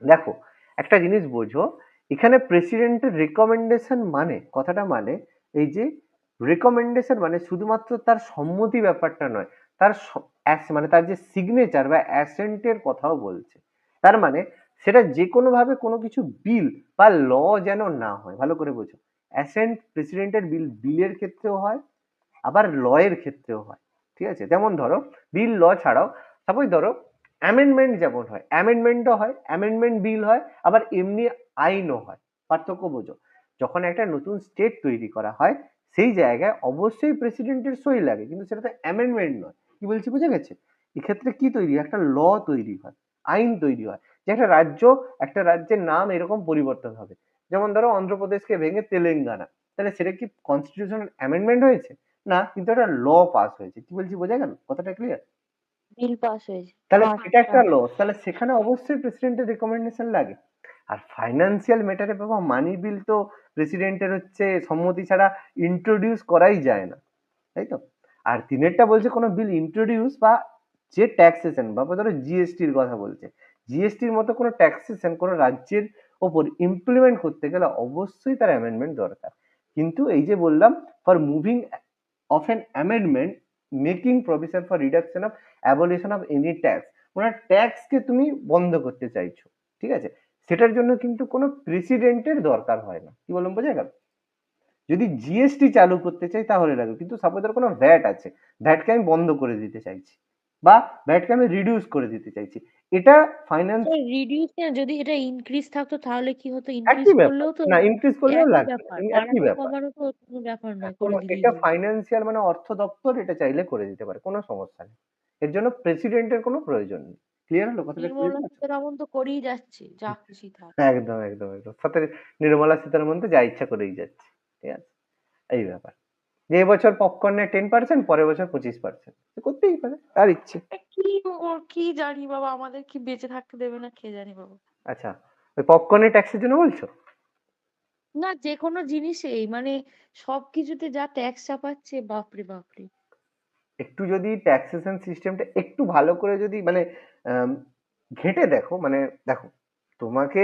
S1: দেখো, একটা জিনিস বোঝো, এখানে প্রেসিডেন্টের রেকমেন্ডেশন মানে, কথাটা মানে এই যে রেকমেন্ডেশন মানে শুধুমাত্র তার সম্মতি ব্যাপারটা নয়, তার মানে তার যে সিগনেচার বা অ্যাসেন্টের কথাও বলছে। তার মানে সেটা যে কোনো ভাবে কোনো কিছু বিল বা ল যেন না হয়। ভালো করে বোঝো, অ্যাসেন্ট প্রেসিডেন্টের বিলের ক্ষেত্রেও হয়, আবার ল এর ক্ষেত্রেও হয়। ঠিক আছে, যেমন ধরো বিল ল ছাড়াও সাপোজ ধরো অ্যামেন্ডমেন্ট যেমন হয়, অ্যামেন্ডমেন্টও হয়, অ্যামেন্ডমেন্ট বিল হয়, আবার এমনি আইনও হয়। পার্থক্য বোঝো। যখন একটা নতুন স্টেট তৈরি করা হয় সেই জায়গায় অবশ্যই প্রেসিডেন্টের সই লাগে, কিন্তু সেটা তো অ্যামেন্ডমেন্ট নয়। কি বলছি বুঝে গেছে? এক্ষেত্রে কি তৈরি হয়? একটা ল তৈরি হয়, আইন তৈরি হয়, যে একটা রাজ্য, একটা রাজ্যের নাম এরকম পরিবর্তন হবে। যেমন ধরো অন্ধ্রপ্রদেশকে ভেঙে তেলেঙ্গানা, তাহলে সেটা কি কনস্টিটিউশনাল অ্যামেন্ডমেন্ট হয়েছে? না, কিন্তু একটা ল পাস হয়েছে। কি বলছি বোঝা গেল? কথাটা ক্লিয়ার?
S2: বিল পাস হয়েছে।
S1: তাহলে এটা
S2: আচ্ছা।
S1: একটা ল, তাহলে সেখানে অবশ্যই প্রেসিডেন্টের রেকমেন্ডেশন লাগে। আর ফাইন্যান্সিয়াল ম্যাটারে বাবা মানি বিল তো প্রেসিডেন্টের হচ্ছে সম্মতি ছাড়া ইন্ট্রোডিউস করাই যায় না, তাই তো? আর তিনেরটা বলছে কোনো বিল ইন্ট্রোডিউস বা যে ট্যাক্সেশন, বাবা ধরো জিএসটির কথা বলছে, জিএসটির মতো কোনো ট্যাক্সেশন কোনো রাজ্যের ওপর ইমপ্লিমেন্ট করতে গেলে অবশ্যই তার অ্যামেন্ডমেন্ট দরকার। কিন্তু এই যে বললাম for moving of an amendment making provision for reduction of abolition of any tax, মানে ট্যাক্সকে তুমি বন্ধ করতে চাইছো, ঠিক আছে, সেটার জন্য কিন্তু কোনো প্রেসিডেন্টের দরকার হয় না। কি বললাম বোঝা গেল? যদি জিএসটি চালু করতে চাই তাহলে লাগবে, কিন্তু সাপোজ ধর কোনো ভ্যাট আছে, ভ্যাটকে আমি বন্ধ করে দিতে চাইছি বা ভ্যাটকে আমি রিডিউস করে দিতে চাইছি, এটা ফাইন্যান্স
S2: রিডিউস না, যদি এটা ইনক্রিজ থাকতো তাহলে কি হতো? ইনক্রিজ
S1: একই ব্যাপার,
S2: করলেও তো
S1: না ইনক্রিজ করলেও
S2: একই
S1: লাগবে,
S2: ব্যাপার,
S1: একই
S2: বাড়ানো
S1: ব্যাপার।
S2: কমানো তো কোনো ব্যাপার নয়, করে
S1: কোনো
S2: দিলেই
S1: এটা
S2: হলো।
S1: ফাইন্যান্সিয়াল মানে অর্থ দপ্তর এটা চাইলে করে দিতে পারে, কোনো সমস্যা নেই। এর জন্য প্রেসিডেন্টের কোনো প্রয়োজন নেই। ক্লিয়ার হলো কথাটা? ক্লিয়ার
S2: নির্মলা
S1: আছে?
S2: সীতারামন তো করেই যাচ্ছে, যা খুশি থাক।
S1: একদম একদম একদম সাথে নির্মলা সীতারামন তো যা ইচ্ছা করেই যাচ্ছে। ঠিক আছে, এই ব্যাপার। যে এবছর পপকর্নে 10%, পরের বছর 25%, করতেই পারে, তার ইচ্ছে।
S2: কি কি জানি বাবা, আমাদের কি বেঁচে থাকতে দেবে না কে জানি বাবা।
S1: আচ্ছা, ওই পপকর্নের ট্যাক্সের জন্য বলছো?
S2: না, যে কোনো জিনিসেই মানে সবকিছুতে যা ট্যাক্স চাপাচ্ছে, বাপরে বাপরে।
S1: একটু যদি ট্যাক্সেশন সিস্টেমটা একটু ভালো করে যদি মানে আম, ঘেঁটে দেখো, মানে দেখো তোমাকে,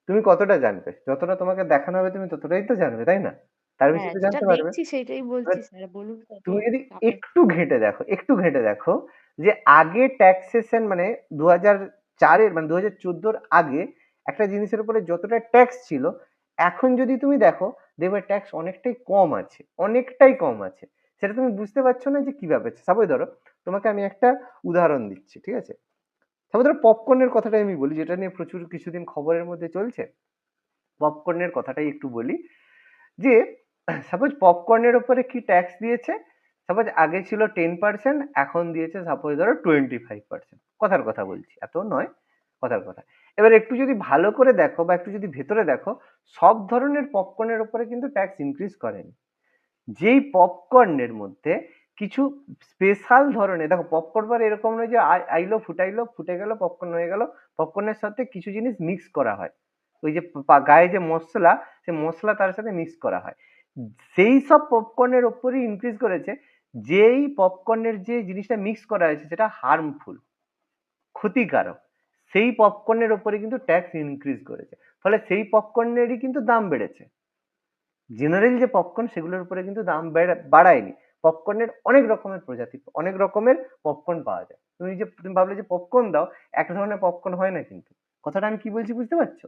S1: তুমি কতটা জানবে, যতটা তোমাকে দেখানো হবে তুমি ততটাই তো জানবে, তাই না? তার বেশি
S2: হ্যাঁ,
S1: তো
S2: যেটা
S1: জানতে পারবে
S2: দেখছি সেটাই
S1: এবার।
S2: বলছি, স্যার বলুন কত
S1: তুমি যদি
S2: চাপের।
S1: একটু ঘেঁটে দেখো, একটু ঘেঁটে দেখো যে আগে ট্যাক্সেশন মানে 2004-এর মানে 2014-র আগে একটা জিনিসের উপরে যতটা ট্যাক্স ছিল, এখন যদি তুমি দেখো দেখবে ট্যাক্স অনেকটাই কম আছে, অনেকটাই কম আছে। সেটা তুমি বুঝতে পারছো না যে কি ব্যাপার। সাপোজ ধরো তোমাকে আমি একটা উদাহরণ দিচ্ছি, ঠিক আছে? সাপোজ ধরো পপকর্নের কথাটাই আমি বলি, যেটা নিয়ে প্রচুর কিছুদিন খবরের মধ্যে চলছে। পপকর্নের কথাটাই একটু বলি যে সাপোজ পপকর্নের উপরে কি ট্যাক্স দিয়েছে, সাপোজ আগে ছিল 10%, এখন দিয়েছে সাপোজ ধরো 25%। কথার কথা বলছি, এত নয়, কথার কথা। এবার একটু যদি ভালো করে দেখো বা একটু যদি ভেতরে দেখো, সব ধরনের পপকর্নের উপরে কিন্তু ট্যাক্স ইনক্রিজ করেনি। যেই পপকর্নের মধ্যে কিছু স্পেশাল ধরনের, দেখো পপকর্ন বার এরকম নয় যে আইলো ফুটাইলো, ফুটে গেল পপকর্ন হয়ে গেল। পপকর্নের সাথে কিছু জিনিস মিক্স করা হয়, ওই যে গায়ে যে মশলা, সে মশলা তার সাথে মিক্স করা হয়। সেই সব পপকর্নের ওপরই ইনক্রিজ করেছে। যেই পপকর্নের যে জিনিসটা মিক্স করা হয়েছে সেটা হার্মফুল, ক্ষতিকারক, সেই পপকর্নের ওপরে কিন্তু ট্যাক্স ইনক্রিজ করেছে। ফলে সেই পপকর্নেরই কিন্তু দাম বেড়েছে। জেনারেল যে পপকর্ন সেগুলোর উপরে কিন্তু দাম বাড়ায়নি। পপকর্নের অনেক রকমের প্রজাতি, অনেক রকমের পপকর্ন পাওয়া যায়। তুমি ভাবলে যে পপকর্ন দাও, এক ধরনের পপকর্ন হয় না কিন্তু। কথাটা আমি কি বলছি বুঝতে পারছো?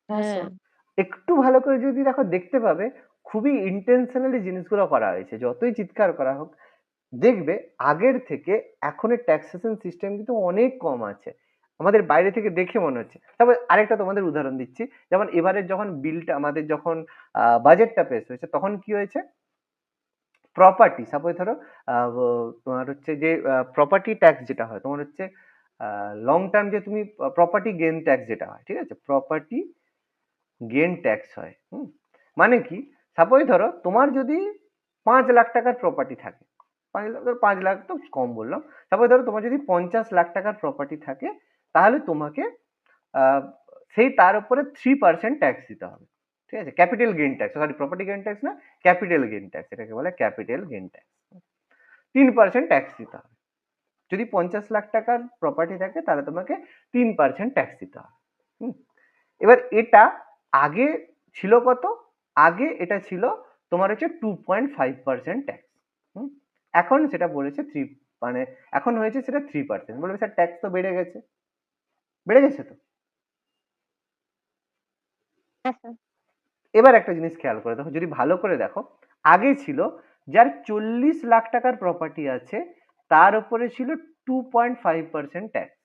S3: হ্যাঁ
S2: হ্যাঁ
S3: স্যার।
S1: একটু ভালো করে যদি দেখো দেখতে পাবে, খুবই ইন্টেনশনালি জিনিসগুলো করা হয়েছে। যতই চিৎকার করা হোক, দেখবে আগের থেকে এখনের ট্যাক্সেশন সিস্টেম কিন্তু অনেক কম আছে। আমাদের বাইরে থেকে দেখে মনে হচ্ছে। তারপর আরেকটা তোমাদের উদাহরণ দিচ্ছি, যেমন এবারে যখন বিলটা আমাদের যখন বাজেটটা পেশ হয়েছে, তখন কি হয়েছে, প্রপার্টি সাপোজ ধরো তোমার হচ্ছে যে প্রপার্টি ট্যাক্স যেটা হয় তোমার হচ্ছে লং টার্ম, যে তুমি প্রপার্টি গেন ট্যাক্স যেটা হয়, ঠিক আছে, প্রপার্টি গেন ট্যাক্স হয়। মানে কি, সাপোজ ধরো তোমার যদি 5 লাখ টাকার প্রপার্টি থাকে, 5 লাখ, 5 লাখ তো কম বললাম, সাপোজ ধরো তোমার যদি 50 লাখ টাকার প্রপার্টি থাকে, তাহলে তোমাকে আহ, সেই তার উপরে 3% ট্যাক্স দিতে হবে। ঠিক আছে, capital gain tax, sorry property gain tax না, ক্যাপিটাল গেইন ট্যাক্স, এটাকে বলে ক্যাপিটাল গেইন ট্যাক্স। 3% ট্যাক্স দিতে হবে। যদি 50 লাখ টাকার প্রপার্টি থাকে তাহলে তোমাকে 3% ট্যাক্স দিতে হবে। এবার এটা আগে ছিল কত, আগে এটা ছিল তোমার হচ্ছে 2.5% ট্যাক্স। এখন সেটা বলেছে মানে এখন হয়েছে সেটা 3%। বলবে স্যার ট্যাক্স তো বেড়ে গেছে, বেড়ে গেছে তো।
S3: হ্যাঁ স্যার।
S1: এবার একটা জিনিস খেয়াল করে দেখো, যদি ভালো করে দেখো, আগে ছিল যার 40 লাখ টাকার প্রপার্টি আছে তার উপরে ছিল 2.5% ট্যাক্স।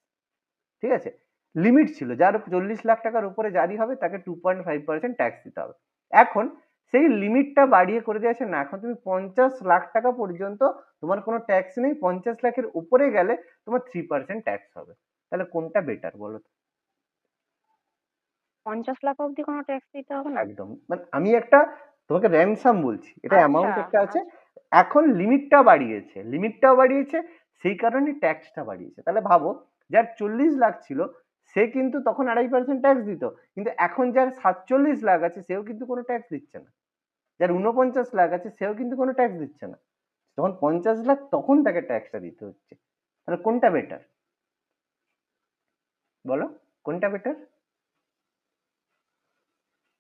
S1: ঠিক আছে, লিমিট ছিল, যার 40 লাখ টাকার উপরে জারি হবে তাকে 2.5% ট্যাক্স দিতে হবে। এখন সেই লিমিটটা বাড়িয়ে করে দিয়েছে, না এখন তুমি 50 লাখ টাকা পর্যন্ত তোমার কোনো ট্যাক্স নেই, 50 লাখের উপরে গেলে তোমার 3% ট্যাক্স হবে। তাহলে কোনটা বেটার বলো তো?
S3: 50 লাখ অবধি কোনো ট্যাক্স দিতে হবে না?
S1: একদম, মানে আমি একটা তোমাকে র্যানসাম বলছি, এটা
S3: আচ্ছা
S1: অ্যামাউন্ট একটা আছে।
S3: আচ্ছা।
S1: এখন লিমিটটাও বাড়িয়েছে, সেই কারণে ট্যাক্সটা বাড়িয়েছে। তাহলে ভাবো, যার 40 লাখ ছিল সে কিন্তু তখন 2.5% ট্যাক্স দিত, কিন্তু এখন যার 47 লাখ আছে সেও কিন্তু কোনো ট্যাক্স দিচ্ছে না, যার 49 লাখ আছে সেও কিন্তু কোনো ট্যাক্স দিচ্ছে না। যখন 50 লাখ তখন তাকে ট্যাক্সটা দিতে হচ্ছে। তাহলে কোনটা বেটার বলো, কোনটা বেটার?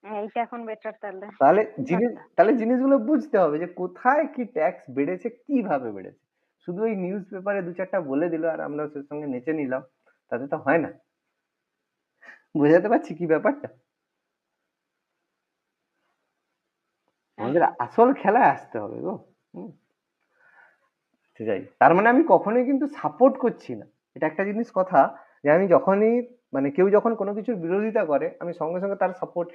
S3: এইটা এখন বেটার তাহলে।
S1: তাহলে
S3: কোনটা?
S1: তাহলে জিনিসগুলো বুঝতে হবে যে কোথায় কি ট্যাক্স বেড়েছে, কিভাবে বেড়েছে। শুধু ওই নিউজ পেপারে 2-4টা বলে দিল আর আমরা সেই সঙ্গে নেচে নিলাম, তাতে তো হয় না। বোঝাতে পারছি কি ব্যাপারটা?
S3: হ্যাঁ
S1: আমাদের
S3: স্যার।
S1: আসল খেলায় আসতে হবে গো। হুম, সেটাই। তার মানে আমি কখনোই কিন্তু সাপোর্ট করছি না, এটা একটা জিনিস কথা, যে আমি যখনই মানে কেউ যখন কোনো কিছুর বিরোধিতা করে আমি সঙ্গে সঙ্গে তার সাপোর্ট,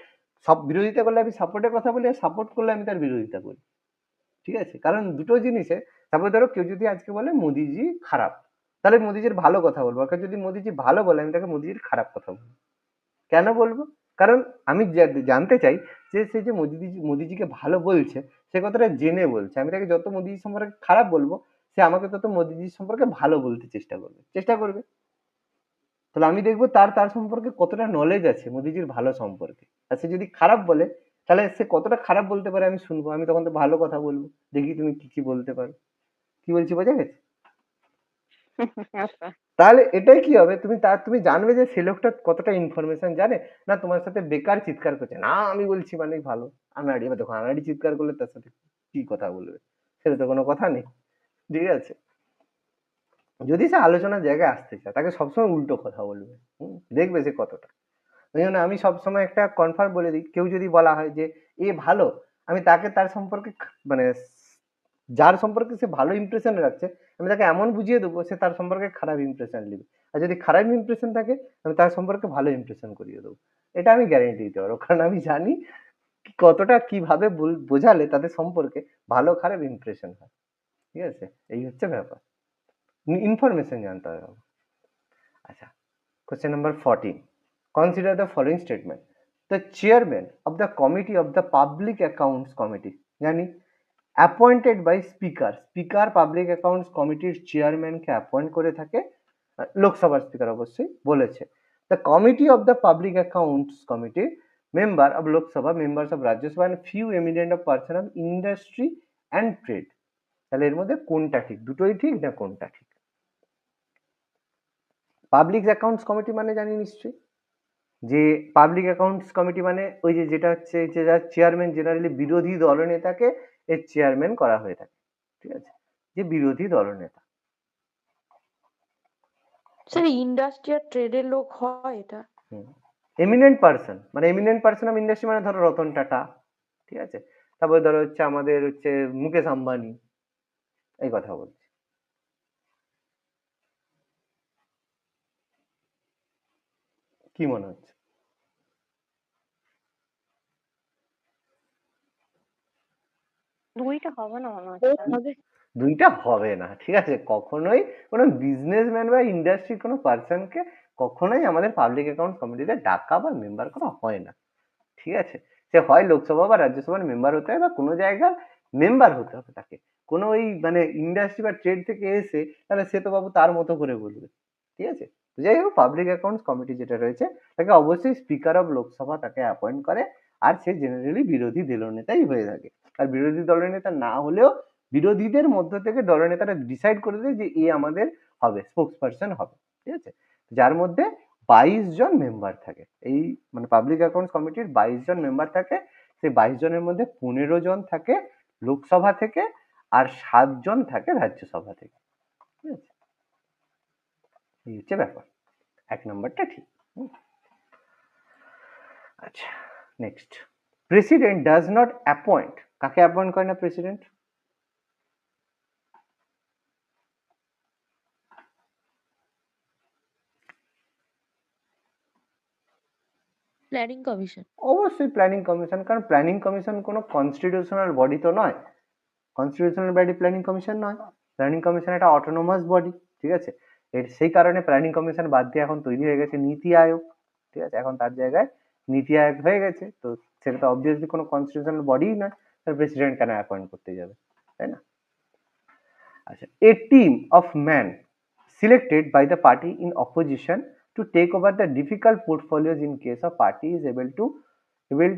S1: সব বিরোধিতা করলে আমি সাপোর্টের কথা বলি, আর সাপোর্ট করলে আমি তার বিরোধিতা করি। ঠিক আছে, কারণ দুটো জিনিসে, তারপরে ধরো কেউ যদি আজকে বলে মোদিজি খারাপ, তাহলে মোদিজির ভালো কথা বলবো, আর কেউ যদি মোদিজি ভালো বলে আমি তাকে মোদিজির খারাপ কথা বলবো। কেন বলবো? কারণ আমি জানতে চাই যে সে যে মোদিজিকে ভালো বলছে সে কথাটা জেনে বলছে। আমি তাকে যত মোদিজি সম্পর্কে খারাপ বলবো, সে আমাকে তত মোদিজি সম্পর্কে ভালো বলতে চেষ্টা করবে। তাহলে আমি দেখবো তার তার সম্পর্কে কতটা নলেজ আছে মোদিজির ভালো সম্পর্কে। আর সে যদি খারাপ বলে, তাহলে সে কতটা খারাপ বলতে পারে আমি শুনবো, আমি তখন তো ভালো কথা বলবো, দেখি তুমি কি কি বলতে পারো। কি বলছি বোঝা গেছে?
S3: আচ্ছা।
S1: তাহলে এটাই কি হবে, তুমি জানবে যে সে লোকটা কতটা ইনফরমেশন জানে। না তোমার সাথে বেকার চিৎকার করছে, না আমি বলছি মানে ভালো আনাড়ি, এবার দেখো আনাড়ি চিৎকার করলে তার সাথে কি কথা বলবে, সেটা তো কোনো কথা নেই। ঠিক আছে, যদি সে আলোচনার জায়গায় আসতে চায় তাকে সবসময় উল্টো কথা বলবে। দেখবে সে কতটা। ওই জন্য আমি সবসময় একটা কনফার্ম বলে দিই, কেউ যদি বলা হয় যে এ ভালো, আমি তাকে তার সম্পর্কে মানে যার সম্পর্কে সে ভালো ইমপ্রেশন রাখছে আমি তাকে এমন বুঝিয়ে দেবো সে তার সম্পর্কে খারাপ ইমপ্রেশন নেবে। আর যদি খারাপ ইমপ্রেশন থাকে আমি তার সম্পর্কে ভালো ইমপ্রেশন করিয়ে দেবো। এটা আমি গ্যারেন্টি দিতে পারবো, কারণ আমি জানি কতটা কিভাবে বোঝালে তাদের সম্পর্কে ভালো খারাপ ইমপ্রেশন হয়। ঠিক আছে, এই হচ্ছে ব্যাপার, ইনফরমেশন জানতে হবে। আচ্ছা, question number 14. Consider the following statement. The chairman of the committee of the public accounts committee, জানি appointed by speaker, speaker public accounts committee chairman K appoint করে থাকে, লোকসভার স্পিকার অবশ্যই বলেছে। The committee of the public accounts committee member of Lok Sabha, members of Rajya Sabha and few eminent of person of industry and trade. তাহলে এর মধ্যে কোনটা ঠিক? দুটোই ঠিক না কোনটা ঠিক? পাবলিক অ্যাকাউন্টস কমিটি মানে জানি নিশ্চয়ই, যে পাবলিক অ্যাকাউন্টস কমিটি মানে ওই যে যেটা হচ্ছে যে যার চেয়ারম্যান জেনারেলি বিরোধী দলনেতাকে এর চেয়ারম্যান করা হয়ে থাকে। ঠিক আছে, যে বিরোধী দলনেতা।
S2: স্যার ইন্ডাস্ট্রি আর ট্রেডের লোক হয় এটা?
S1: এমিনেন্ট পার্সন মানে এমিনেন্ট পার্সন অফ ইন্ডাস্ট্রি মানে ধরো রতন টাটা, ঠিক আছে, তারপরে ধরো হচ্ছে আমাদের হচ্ছে মুকেশ আম্বানি, এই কথা বলছি। কি মনে হচ্ছে?
S3: দুইটা হবে না মনে হচ্ছে।
S2: হবে।
S1: দুইটা হবে না, ঠিক আছে, কখনোই কোনো বিজনেসম্যান বা ইন্ডাস্ট্রির কোনো পার্সনকে কখনোই আমাদের পাবলিক অ্যাকাউন্ট কমিটিতে ডাকা বা মেম্বার করা হয় না। ঠিক আছে, সে হয় লোকসভা বা রাজ্যসভার মেম্বার হতে হয় বা কোনো জায়গার মেম্বার হতে হবে তাকে। কোনো ওই মানে ইন্ডাস্ট্রি বা ট্রেড থেকে এসে তাহলে সে তো বাবু তার মতো করে বলবে। ঠিক আছে, যাই হোক পাবলিক অ্যাকাউন্টস কমিটি যেটা রয়েছে তাকে অবশ্যই স্পিকার অফ লোকসভা তাকে অ্যাপয়েন্ট করে, আর সে জেনারেলি বিরোধী দলনেতাই হয়ে থাকে। আর বিরোধী দলনেতা না হলেও বিরোধীদের মধ্য থেকে দলনেতারা ডিসাইড করে দেয় যে এ আমাদের হবে, স্পোক্স পার্সন হবে। ঠিক আছে, যার মধ্যে 22 জন মেম্বার থাকে। এই মানে পাবলিক অ্যাকাউন্টস কমিটির 22 জন মেম্বার থাকে, সেই 22 জনের মধ্যে 15 জন থাকে লোকসভা থেকে আর 7 জন থাকে রাজ্যসভা থেকে। ঠিক আছে, এই হচ্ছে ব্যাপার, এক নম্বরটা ঠিক। আচ্ছা, next, president does not appoint, কাকে অ্যাপয়েন্ট করে না প্রেসিডেন্ট?
S2: Planning commission.
S1: অবশ্যই প্ল্যানিং কমিশন, কারণ প্ল্যানিং কমিশন কোনো কনস্টিটিউশনাল বডি তো নয়, কনস্টিটিউশনাল বডি প্ল্যানিং কমিশন নয়, প্ল্যানিং কমিশন একটা অটোনোমাস বডি। ঠিক আছে, এর সেই কারণে প্ল্যানিং কমিশন বাদ দিয়ে এখন তৈরি হয়ে গেছে নীতি আয়োগ। ঠিক আছে, এখন তার জায়গায় নীতি আয়োগ হয়ে গেছে, তো সেটা তো অবভিয়াসলি কোনো কনস্টিটিউশনাল বডিই নয়, তার প্রেসিডেন্ট কেন অ্যাপয়েন্ট করতে যাবে, তাই না? আচ্ছা, a team of man selected by the party in opposition to take over the difficult portfolios in case a party is able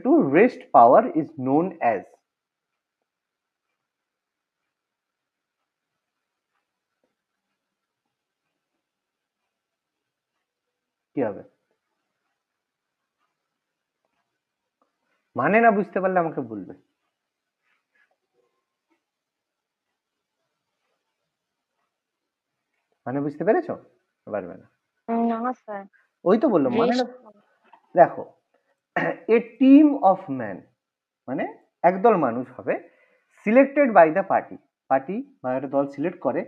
S1: to wrest power is known as, কি হবে? মানে না বুঝতে পারলে আমাকে বলবে। মানে বুঝতে পেরেছো? পারবে না?
S3: না স্যার।
S1: ওই তো বললাম মানে না। দেখো, এ টিম অফ ম্যান মানে একদল মানুষ হবে, selected by the party, party বা একটা দল সিলেক্ট করে,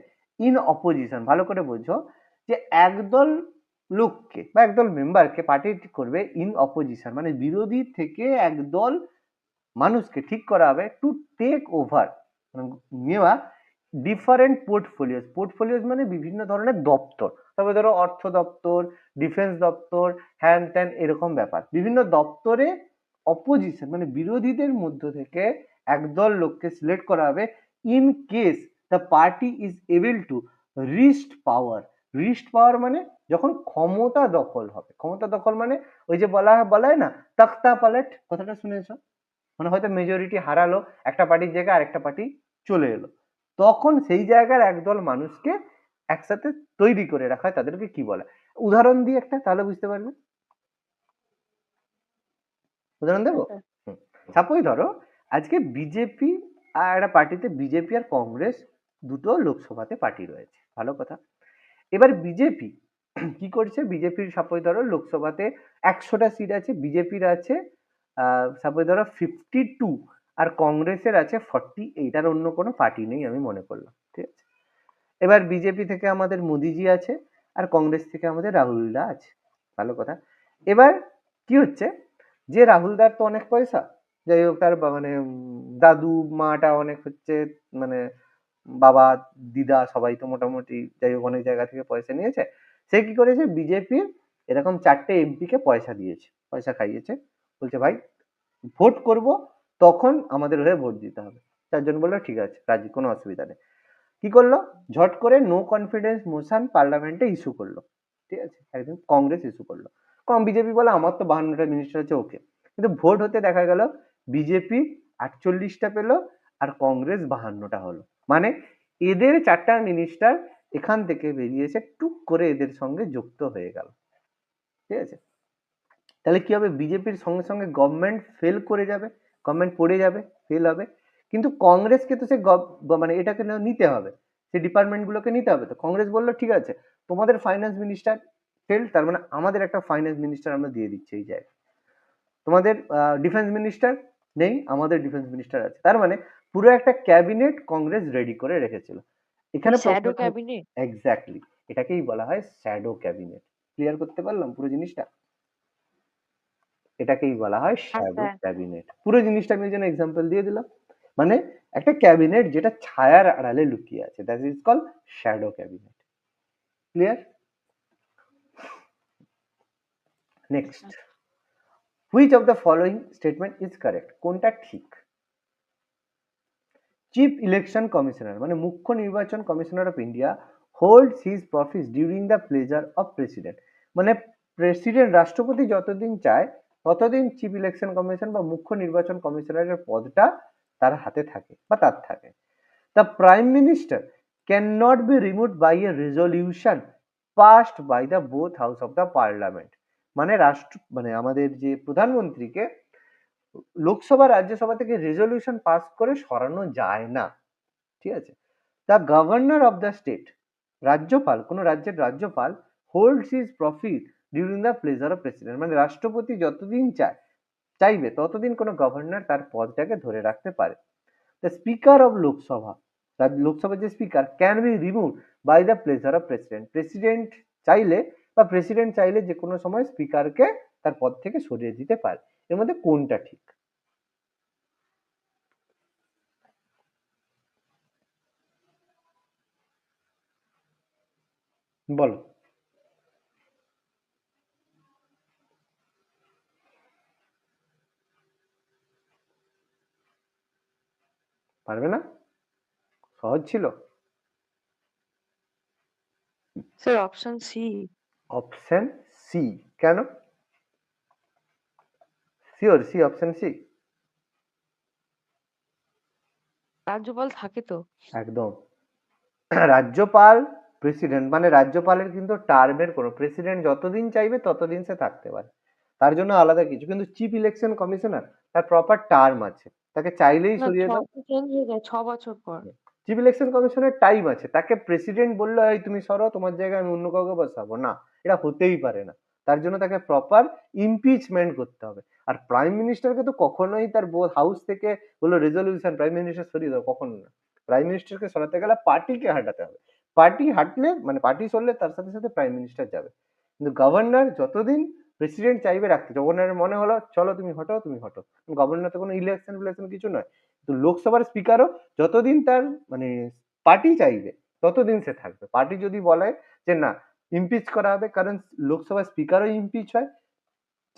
S1: ইন অপোজিশন, ভালো করে বোঝো, যে একদল লোককে বা একদল মেম্বারকে পার্টি করবে ইন অপোজিশন মানে বিরোধী থেকে একদল মানুষকে ঠিক করা হবে টু টেক ওভার নেওয়া ডিফারেন্ট পোর্টফোলিওস, পোর্টফোলিওস মানে বিভিন্ন ধরনের দপ্তর, তবে ধরো অর্থ দপ্তর, ডিফেন্স দপ্তর, হ্যান ত্যান এরকম ব্যাপার, বিভিন্ন দপ্তরে অপোজিশন মানে বিরোধীদের মধ্য থেকে একদল লোককে সিলেক্ট করা হবে in case the party is able to wrest power, wrest power মানে যখন ক্ষমতা দখল হবে, ক্ষমতা দখল মানে ওই যে বলা হয় না তক্তা পালট, কথাটা শুনেছো? মানে হয়তো মেজরিটি হারালো, একটা পার্টির জায়গায় আরেকটা পার্টি চলে এলো, তখন সেই জায়গার একদল মানুষকে একসাথে তৈরি করে রাখা হয়, তাদেরকে কি বলে? উদাহরণ দিয়ে একটা, তাহলে বুঝতে পারবে। উদাহরণ দেবো? সাপোজ ধরো আজকে বিজেপি আর একটা পার্টিতে, বিজেপি আর কংগ্রেস দুটো লোকসভাতে পার্টি রয়েছে, ভালো কথা। এবার বিজেপি কি করছে, বিজেপির সাপোজ ধরো লোকসভাতে 100টা সিট আছে, বিজেপির আছে সাপোজ ধরো 52 আর কংগ্রেসের আছে 48, আর অন্য কোনো পার্টি নেই আমি মনে করলাম। ঠিক আছে, এবার বিজেপি থেকে আমাদের মোদিজি আছে আর কংগ্রেস থেকে আমাদের রাহুলদা আছে, ভালো কথা। এবার কি হচ্ছে, যে রাহুলদার তো অনেক পয়সা, যাই হোক তার মানে দাদু মাটা অনেক হচ্ছে মানে বাবা দিদা সবাই তো মোটামুটি যাই হোক অনেক জায়গা থেকে পয়সা নিয়েছে। সে কি করেছে, বিজেপির এরকম 4টে এমপি কে পয়সা দিয়েছে, পয়সা খাইয়েছে। বলছে ভাই ভোট করব, তখন আমাদের হয়ে ভোট দিতে হবে। 4 জন বললো ঠিক আছে রাজি, কোনো অসুবিধা নেই। কি করলো, ঝট করে নো কনফিডেন্স মোশন পার্লামেন্টে ইস্যু করলো। ঠিক আছে, একদিন কংগ্রেস ইস্যু করলো। বিজেপি বলে আমার তো 52টা মিনিস্টার আছে, ওকে। কিন্তু ভোট হতে দেখা গেল বিজেপি 48টা পেলো আর কংগ্রেস 52টা হলো। মানে এদের 4টা মিনিস্টার এখান থেকে বেরিয়েছে, টুক করে এদের সঙ্গে যুক্ত হয়ে গেল। ঠিক আছে, তাহলে কি হবে, বিজেপির সঙ্গে সঙ্গে গভর্নমেন্ট ফেল করে যাবে, গভর্নমেন্ট পড়ে যাবে, ফেল হবে। কিন্তু কংগ্রেসকে তো সে মানে এটাকে নিতে হবে, সেই ডিপার্টমেন্ট গুলোকে নিতে হবে। তো কংগ্রেস বললো ঠিক আছে, তোমাদের ফাইন্যান্স মিনিস্টার ফেল, তার মানে আমাদের একটা ফাইন্যান্স মিনিস্টার আমরা দিয়ে দিচ্ছি এই জায়গায়। তোমাদের ডিফেন্স মিনিস্টার নেই, আমাদের ডিফেন্স মিনিস্টার আছে। তার মানে পুরো একটা ক্যাবিনেট কংগ্রেস রেডি করে রেখেছিল। এখানে
S2: শ্যাডো
S1: প্রশ্নটা
S2: ক্যাবিনেট।
S1: এক্স্যাক্টলি এটাকেই বলা হয় শ্যাডো ক্যাবিনেট। ক্লিয়ার করতে পারলাম পুরো জিনিসটা? এটাকেই বলা হয় শ্যাডো
S2: আচ্ছা,
S1: ক্যাবিনেট। পুরো জিনিসটা আমি যেন এক্সাম্পল দিয়ে দিলাম। মানে একটা ক্যাবিনেট যেটা ছায়ার আড়ালে লুকিয়ে আছে, that is call shadow cabinet. Clear? Next, which of the following statement is correct? কোনটা ঠিক? চিফ ইলেকশন কমিশনার মানে মুখ্য নির্বাচন commissioner of India holds his office during the pleasure of president. মানে প্রেসিডেন্ট রাষ্ট্রপতি যতদিন চায় ততদিন চিফ ইলেকশন কমিশন বা মুখ্য নির্বাচন কমিশনারের পদটা তার হাতে থাকে বা তার থাকে। The prime minister can not be removed by a resolution passed by the both house of the parliament. মানে মানে আমাদের যে প্রধানমন্ত্রীকে লোকসভা রাজ্যসভা থেকে রেজলিউশন পাস করে সরানো যায় না। ঠিক আছে, the governor of the state, রাজ্যপাল, কোন রাজ্যের রাজ্যপাল holds his profit during the pleasure of president. মানে রাষ্ট্রপতি যতদিন চাইবে ততদিন কোনো গভর্নর তার পদটাকে ধরে রাখতে পারে। দ্য স্পিকার অফ লোকসভা, লোকসভার যে speaker can be remove by the pleasure of president. President চাইলে যে কোনো সময় স্পিকারকে তার পদ থেকে সরিয়ে দিতে পারে। এর মধ্যে কোনটা ঠিক? বলো। পারবে না? সহজ ছিল।
S2: Sir option C.
S1: Option C? কেন শিওর সি? অপশন সি
S2: রাজ্যপাল থাকে তো।
S1: একদম। রাজ্যপাল প্রেসিডেন্ট মানে রাজ্যপালের কিন্তু টার্মের কোনো, প্রেসিডেন্ট যতদিন চাইবে ততদিন সে থাকতে পারে, তার জন্য আলাদা কিছু। কিন্তু চিফ ইলেকশন কমিশনার তার প্রপার টার্ম আছে, তাকে চাইলেই
S2: না,
S1: সরিয়ে দাও।
S2: চেঞ্জ হয়ে যায় 6 বছর পর।
S1: চিফ ইলেকশন কমিশনের টাইম আছে, তাকে প্রেসিডেন্ট বললো এই তুমি সরো, তোমার জায়গায় আমি অন্য কাউকে বসাবো না, এটা হতেই পারে না। তার জন্য তাকে প্রপার ইমপিচমেন্ট করতে হবে। আর প্রাইম মিনিস্টারকে তো কখনোই তার হাউস থেকে বললো রেজলিউশন প্রাইম মিনিস্টার সরিয়ে দাও, কখনো না। প্রাইম মিনিস্টারকে সরাতে গেলে পার্টিকে হাঁটাতে হবে, পার্টি হাঁটলে মানে পার্টি সরলে তার সাথে সাথে প্রাইম মিনিস্টার যাবে। কিন্তু গভর্নর যতদিন প্রেসিডেন্ট চাইবে রাখতে, গভর্নরের মনে হলো চলো তুমি হটো, তুমি হটো। গভর্নর তো কোনো ইলেকশন ফিলেকশন কিছু নয়। তো লোকসভার স্পিকারও যতদিন তার মানে পার্টি চাইবে ততদিন সে থাকবে। পার্টি যদি বলে যে না ইমপিচ করা হবে, কারণ লোকসভার স্পিকারও ইমপিচ হয়,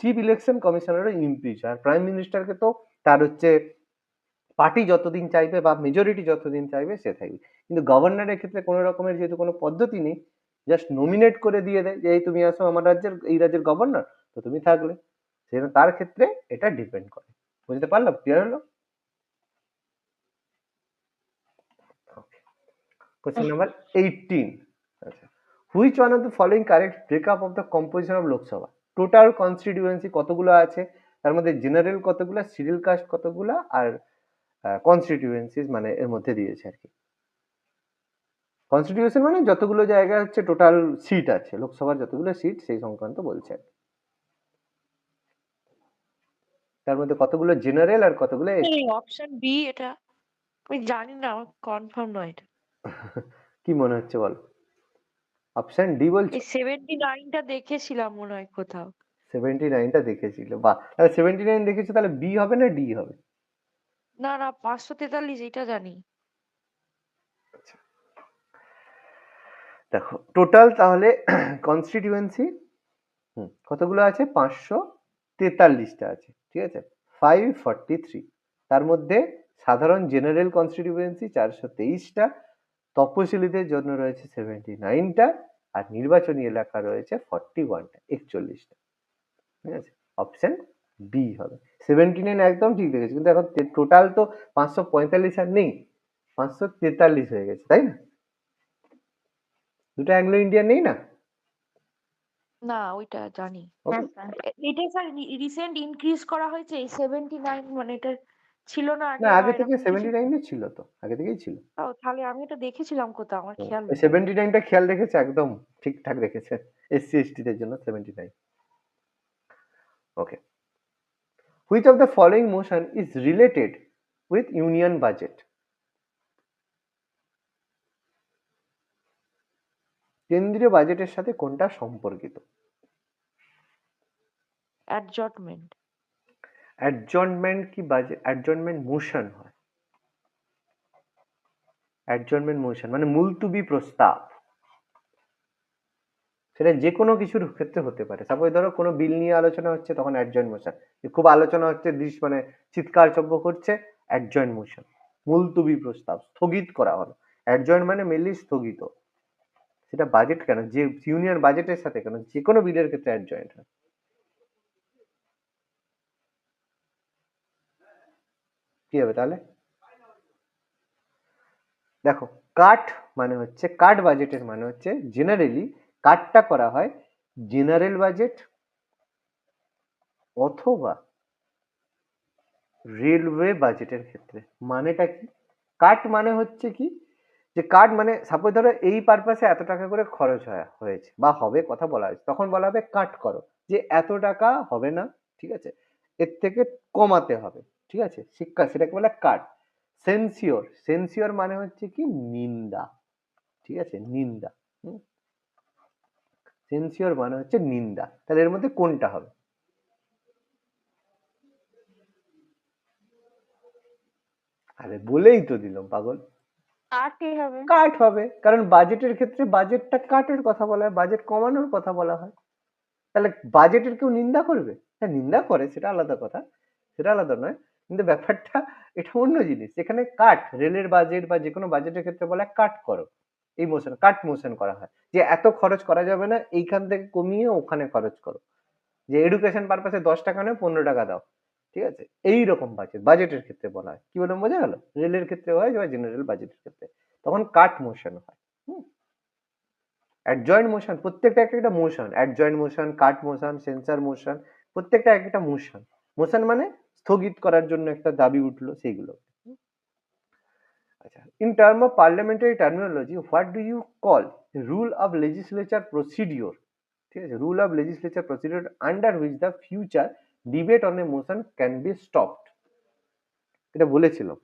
S1: চিফ ইলেকশন কমিশনারও ইমপিচ হয়। আর প্রাইম মিনিস্টারকে তো তার হচ্ছে পার্টি যতদিন চাইবে বা মেজরিটি যতদিন চাইবে সে থাকবে। কিন্তু গভর্নরের ক্ষেত্রে কোনো রকমের যেহেতু কোনো পদ্ধতি নেই, জাস্ট নমিনেট করে দিয়ে দেয় যে এই তুমি আসো আমার রাজ্যের, এই রাজ্যের গভর্নর, তো তুমি থাকলে। সেজন্য তার ক্ষেত্রে এটা ডিপেন্ড করে। বুঝতে পারলাম? ক্লিয়ার হলো? Question number 18. আচ্ছা, which one of the following correct breakup of the composition of Lok Sabha? Total constituency কতগুলো আছে, তার মধ্যে জেনারেল কতগুলো, শিডিউল কাস্ট কতগুলো, আর কনস্টিটিউয়েন্সিস মানে এর মধ্যে দিয়েছে আর কি। কনস্টিটিউশন মানে যতগুলো জায়গা হচ্ছে টোটাল সিট আছে, লোকসভার যতগুলো সিট সেই সংক্রান্ত বলছে। তার মধ্যে কতগুলো জেনারেল আর কতগুলো
S2: অপশন বি এটা আমি জানি না, আমার কনফার্ম নয় এটা।
S1: কি মনে হচ্ছে বলো? অপশন ডি বলছো?
S2: এই 79টা দেখেছিলাম মনে হয় কোথাও।
S1: 79টা দেখেছিল, বাহ। তাহলে 79 দেখেছো, তাহলে বি হবে না ডি হবে?
S2: না না, 543 এটা জানি।
S1: দেখো টোটাল তাহলে কনস্টিটিউয়েন্সি কতগুলো আছে? 543টা আছে, ঠিক আছে। 543, তার মধ্যে সাধারণ জেনারেল কনস্টিটিউয়েন্সি 423টা, তপশিলীদের জন্য রয়েছে 79টা, আর নির্বাচনী এলাকা রয়েছে 41টা, 41টা, ঠিক আছে। অপশন বি হবে। 79 একদম ঠিক দেখেছি, কিন্তু এখন টোটাল তো 545 আর নেই, 543 হয়ে গেছে, তাই না? দুটো অ্যাংলো ইন্ডিয়ান নেই না?
S2: না ওইটা জানি।
S3: হ্যাঁ
S1: ওকে।
S3: স্যার।
S2: এটা স্যার রিসেন্ট ইনক্রিজ করা হয়েছে এই 79, মানে এটা ছিল না
S1: না,
S2: আগে বা
S1: আগে থেকে
S2: এরকম কিছু?
S1: 79 ছিল তো, আগে থেকেই ছিল।
S2: ও তাহলে আমি এটা দেখেছিলাম কোথাও, আমার খেয়াল
S1: ওই
S2: নেই।
S1: 79টা খেয়াল রেখেছে, একদম ঠিকঠাক রেখেছে। এসসি এসটি দের জন্য 79। ওকে। Which of the following motion is related with union budget? কেন্দ্রীয় বাজেটের সাথে কোনটা সম্পর্কিত?
S2: অ্যাডজটমেন্ট।
S1: অ্যাডজর্নমেন্ট কি বাজেট? অ্যাডজর্নমেন্ট মোশন হয়। অ্যাডজর্নমেন্ট মোশন মানে মুলতুবি প্রস্তাব। সেটা যে কোনো কিছুর ক্ষেত্রে হতে পারে। সাপোজ ধরো কোনো বিল নিয়ে আলোচনা হচ্ছে, তখন অ্যাডজয়েন্ট মোশন। খুব আলোচনা হচ্ছে, মানে চিৎকার চব্য করছে, অ্যাডজয়েন্ট মোশন। মুলতুবি প্রস্তাব, স্থগিত করা হলো। অ্যাডজয়েন্ট মানে মেনলি স্থগিত। সেটা বাজেট কেন, যে ইউনিয়ন বাজেটের সাথে কেন, যে কোনো বিলের ক্ষেত্রে অ্যাডজয়েন্ট হয়। কি হবে তাহলে? দেখো কাট মানে হচ্ছে, কাট বাজেটের মানে হচ্ছে জেনারেলি কাটটা করা হয় জেনারেল বাজেট অথবা রেলওয়ে বাজেটের ক্ষেত্রে। মানেটা কি? কাট মানে হচ্ছে কি, যে কাট মানে সাপোজ ধরো এই পারপাসে এত টাকা করে খরচ হয়েছে বা হবে, কথা বলা হয়েছে, তখন বলা হবে কাট করো, যে এত টাকা হবে না, ঠিক আছে, এর থেকে কমাতে হবে, ঠিক আছে, শিক্ষা, সেটাকে বলে কাট। সেন্সিওর, সেন্সিওর মানে হচ্ছে কি নিন্দা, ঠিক আছে, নিন্দা। সেন্সিওর মানে হচ্ছে নিন্দা। তাহলে এর মধ্যে কোনটা হবে? আরে বলেই তো দিলাম পাগল,
S3: কাটই হবে।
S1: কাট হবে, কারণ বাজেটের ক্ষেত্রে বাজেটটা কাটের কথা বলা হয়, বাজেট কমানোর কথা বলা হয়। তাহলে বাজেটের কেউ নিন্দা করবে? হ্যাঁ নিন্দা করে, সেটা আলাদা কথা, সেটা আলাদা নয়, কিন্তু ব্যাপারটা এটা অন্য জিনিস। এখানে কাট, রেলের বাজেট বা যে কোনো বাজেটের ক্ষেত্রে বলা হয় কাট করো, এই মোশন, কাট মোশন করা হয়, যে এত খরচ করা যাবে না, এইখান থেকে কমিয়ে ওখানে খরচ করো, যে এডুকেশন পারপাসে 10 টাকা নয় 15 টাকা দাও, ঠিক আছে, এইরকম বাজেট বাজেটের ক্ষেত্রে বলা হয়। কি বললাম বোঝা গেল? রেলের ক্ষেত্রে হয় বা জেনারেল বাজেটের ক্ষেত্রে, তখন কাট মোশন হয়। অ্যাডজয়েন্ট মোশন, প্রত্যেকটা একটা মোশন, অ্যাডজয়েন্ট মোশন, কাট মোশন, সেন্সার মোশন, প্রত্যেকটা একটা মোশন। মোশন মানে স্থগিত করার জন্য একটা দাবি উঠলো, সেইগুলো। আচ্ছা, in term of parliamentary terminology, what do you call rule of legislature procedure? ঠিক আছে, rule of legislature procedure under which the future debate on a motion can be stopped. এটা বলেছিলাম।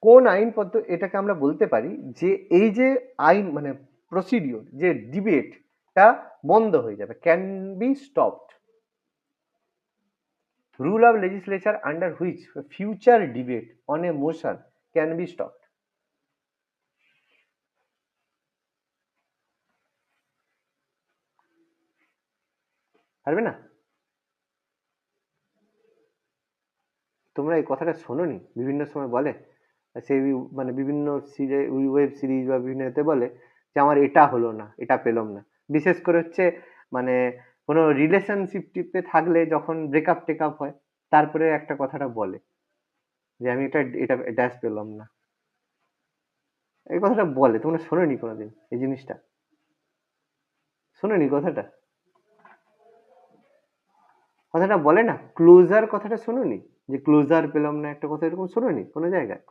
S1: কোন আইন পদ্ধতি, এটাকে আমরা বলতে পারি যে এই যে আইন মানে প্রসিডিওর, যে ডিবেটটা বন্ধ হয়ে যাবে, can be stopped. Rule of legislature under which future debate on a motion can be stopped. পারবে না? তোমরা এই কথাটা শোনোনি? বিভিন্ন সময় বলে, সেই মানে বিভিন্ন ওয়েব সিরিজ বা বিভিন্ন এতে বলে যে আমার এটা হলো না, এটা পেলাম না। বিশেষ করে হচ্ছে মানে কোনো রিলেশনশিপ টিপে থাকলে যখন ব্রেকআপ টেকআপ হয়, তারপরে একটা কথাটা বলে যে আমি এটা এটা ড্যাশ পেলাম না। এই কথাটা বলে, তোমরা শোনোনি কোনোদিন এই জিনিসটা? শোনোনি কথাটা? কথাটা বলে না, ক্লোজার কথাটা শোনোনি? যে ক্লোজার পেলাম না, একটা কথা এরকম শোনোনি কোনো জায়গায়?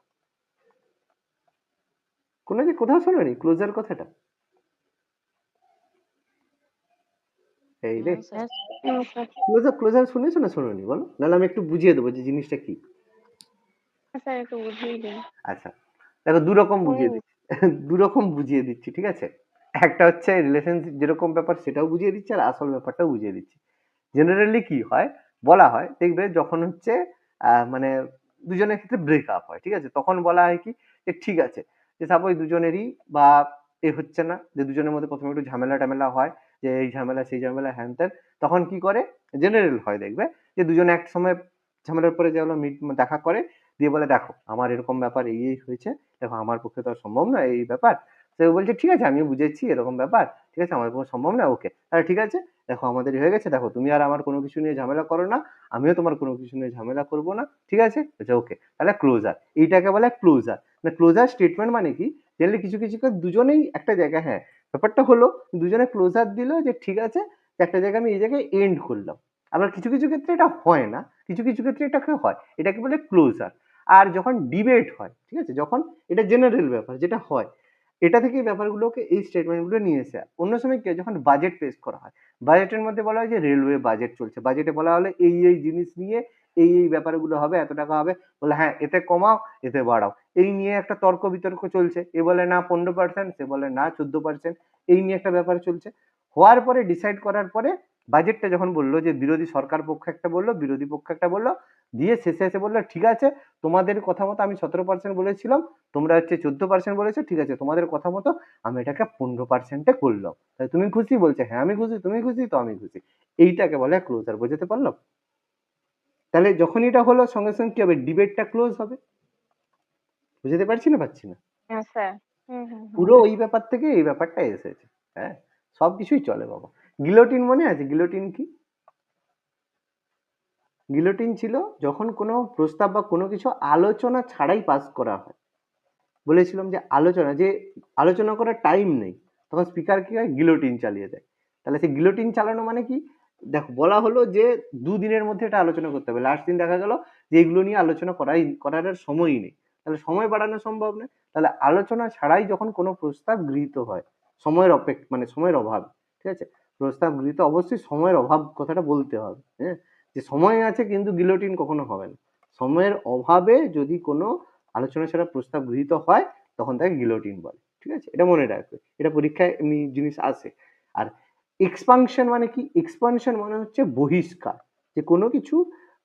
S1: কোনো যে কোথাও শোনোনি ক্লোজার কথাটা? এই রে,
S2: না স্যার।
S3: না স্যার।
S1: ক্লোজার ক্লোজার শুনেছো না শোনোনি বলো, নাহলে আমি একটু বুঝিয়ে দেবো যে জিনিসটা কি।
S3: স্যার একটু বুঝিয়ে দিন।
S1: আচ্ছা দেখো, দু রকম বুঝিয়ে
S3: শুনিনি।
S1: দিচ্ছি দু রকম বুঝিয়ে দিচ্ছি, ঠিক আছে। একটা হচ্ছে রিলেশনশিপ যেরকম ব্যাপার সেটাও বুঝিয়ে দিচ্ছে, আর আসল ব্যাপারটাও বুঝিয়ে দিচ্ছে। জেনারেলি কি হয়, বলা হয় দেখবে যখন হচ্ছে মানে দুজনের ক্ষেত্রে ব্রেকআপ হয়, ঠিক আছে, তখন বলা হয় কি যে ঠিক আছে, যে সাপোজ দুজনেরই বা হচ্ছে না, যে দুজনের মধ্যে প্রথমে একটু ঝামেলা টামেলা হয়, যে এই ঝামেলা সেই ঝামেলা হ্যান ত্যান, তখন কি করে, জেনারেল হয় দেখবে যে দুজনে এক সময় ঝামেলার পরে যে হলো দেখা করে, দিয়ে বলে দেখো আমার এরকম ব্যাপার এই হয়েছে, দেখো আমার পক্ষে তো আর সম্ভব না এই ব্যাপার। সে বলছে ঠিক আছে আমিও বুঝেছি এরকম ব্যাপার, ঠিক আছে আমার পক্ষে সম্ভব না, ওকে তাহলে ঠিক আছে, দেখো আমাদের হয়ে গেছে, দেখো তুমি আর আমার কোনো কিছু নিয়ে ঝামেলা করো না, আমিও তোমার কোনো কিছু নিয়ে ঝামেলা করবো না, ঠিক আছে, বলছে ওকে তাহলে ক্লোজার, এইটাকে বলে ক্লোজার। না ক্লোজার স্টেটমেন্ট মানে কি, জেনারেলি কিছু কিছু দুজনেই একটা জায়গায়, হ্যাঁ ব্যাপারটা হলো দুজনে ক্লোজার দিল যে ঠিক আছে, যে একটা জায়গায় আমি এই জায়গায় এন্ড করলাম। আবার কিছু কিছু ক্ষেত্রে এটা হয় না, কিছু কিছু ক্ষেত্রে এটাকে হয়, এটাকে বলে ক্লোজার। আর যখন ডিবেট হয়, ঠিক আছে, যখন এটা জেনারেল ব্যাপার যেটা হয়, এটা থেকে এই ব্যাপারগুলোকে এই স্টেটমেন্টগুলো নিয়ে এসে অন্য সময় কি হয়, যখন বাজেট পেশ করা হয়, বাজেটের মধ্যে বলা হয় যে রেলওয়ে বাজেট চলছে, বাজেটে বলা হলে এই জিনিস নিয়ে এই ব্যাপারগুলো হবে, এত টাকা হবে, বলে হ্যাঁ এতে কমাও এতে বাড়াও, এই নিয়ে একটা তর্ক বিতর্ক চলছে, এ বলে না 15%, সে বলে না 14%, এই নিয়ে একটা ব্যাপার চলছে। হওয়ার পরে ডিসাইড করার পরে বাজেটটা যখন বললো, যে বিরোধী সরকার পক্ষ একটা বললো, বিরোধী পক্ষ একটা বললো, দিয়ে শেষে এসে বললো ঠিক আছে তোমাদের কথা মতো আমি 17% বলেছিলাম, তোমরা হচ্ছে 14% বলেছো, ঠিক আছে তোমাদের কথা মতো আমি এটাকে 15%-এ করলাম, তাই তুমি খুশি, বলছে হ্যাঁ আমি খুশি, তুমি খুশি তো আমি খুশি, এইটাকে বলে ক্লোজার। বোঝাতে পারলাম? তাহলে যখন এটা হলো সঙ্গে সঙ্গে কি হবে, ডিবেটটা ক্লোজ হবে। বুঝতে পারছি না পারছি না?
S3: হ্যাঁ স্যার। হুম হুম হুম।
S1: পুরো ওই ব্যাপার থেকে এই ব্যাপারটা এসেছে। হ্যাঁ, সবকিছুই চলে বাবা। গিলোটিন মনে আছে? গিলোটিন কি? গিলোটিন ছিল যখন কোনো প্রস্তাব বা কোনো কিছু আলোচনা ছাড়াই পাস করা হয়। বলেছিলাম যে আলোচনা করার টাইম নেই, তখন স্পিকার কি হয়, গিলোটিন চালিয়ে দেয়। তাহলে সেই গিলোটিন চালানো মানে কি, দেখো বলা হলো যে দুদিনের মধ্যে এটা আলোচনা করতে হবে, লাস্ট দিন দেখা গেল যে এগুলো নিয়ে আলোচনা করার আর সময়ই নেই, তাহলে সময় বাড়ানো সম্ভব নয়। তাহলে আলোচনা ছাড়াই যখন কোনো প্রস্তাব গৃহীত হয়, মানে সময়ের অভাব, ঠিক আছে, প্রস্তাব গৃহীত অবশ্যই সময়ের অভাব কথাটা বলতে হবে, হ্যাঁ, যে সময় আছে কিন্তু গিলোটিন কখনো হবে না। সময়ের অভাবে যদি কোনো আলোচনা ছাড়া প্রস্তাব গৃহীত হয় তখন তাকে গিলোটিন বলে, ঠিক আছে, এটা মনে রাখবে, এটা পরীক্ষায় এমনি জিনিস আসে। আর এক্সপানশন মানে কি, এক্সপানশন মানে হচ্ছে বহিষ্কার, যে কোনো কিছু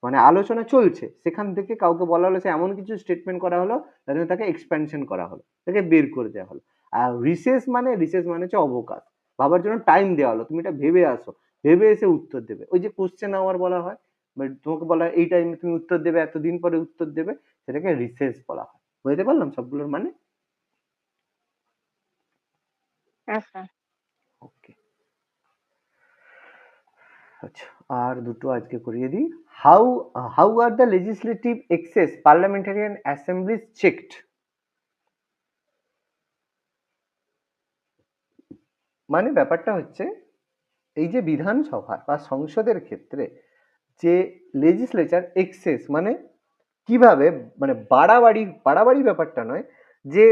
S1: মানে আলোচনা চলছে সেখান থেকে কাউকে বলা হলো, সে এমন কিছু স্টেটমেন্ট করা হলো তার জন্য তাকে এক্সপ্যানশন করা হলো, তাকে বের করে দেওয়া হলো। আর রিসেস মানে হচ্ছে অবকাশ, ভাবার জন্য টাইম দেওয়া হলো, তুমি এটা ভেবে আসো, ভেবে এসে উত্তর দেবে, ওই যে কোশ্চেন আওয়ার বলা হয়, তোমাকে বলা হয় এই টাইমে তুমি উত্তর দেবে, এতদিন পরে উত্তর দেবে, সেটাকে রিসেস বলা হয়। বুঝতে পারলাম সবগুলোর মানে?
S3: হ্যাঁ স্যার।
S1: ওকে, আচ্ছা, আর দুটো আজকে করিয়ে দিই। How how are the legislative excess parliamentarian assemblies checked? মানে ব্যাপারটা হচ্ছে এই যে বিধানসভা বা সংসদের ক্ষেত্রে যে লেজিসলেচার এক্সেস মানে কিভাবে, মানে বাড়াবাড়ি ব্যাপারটা নয়, যে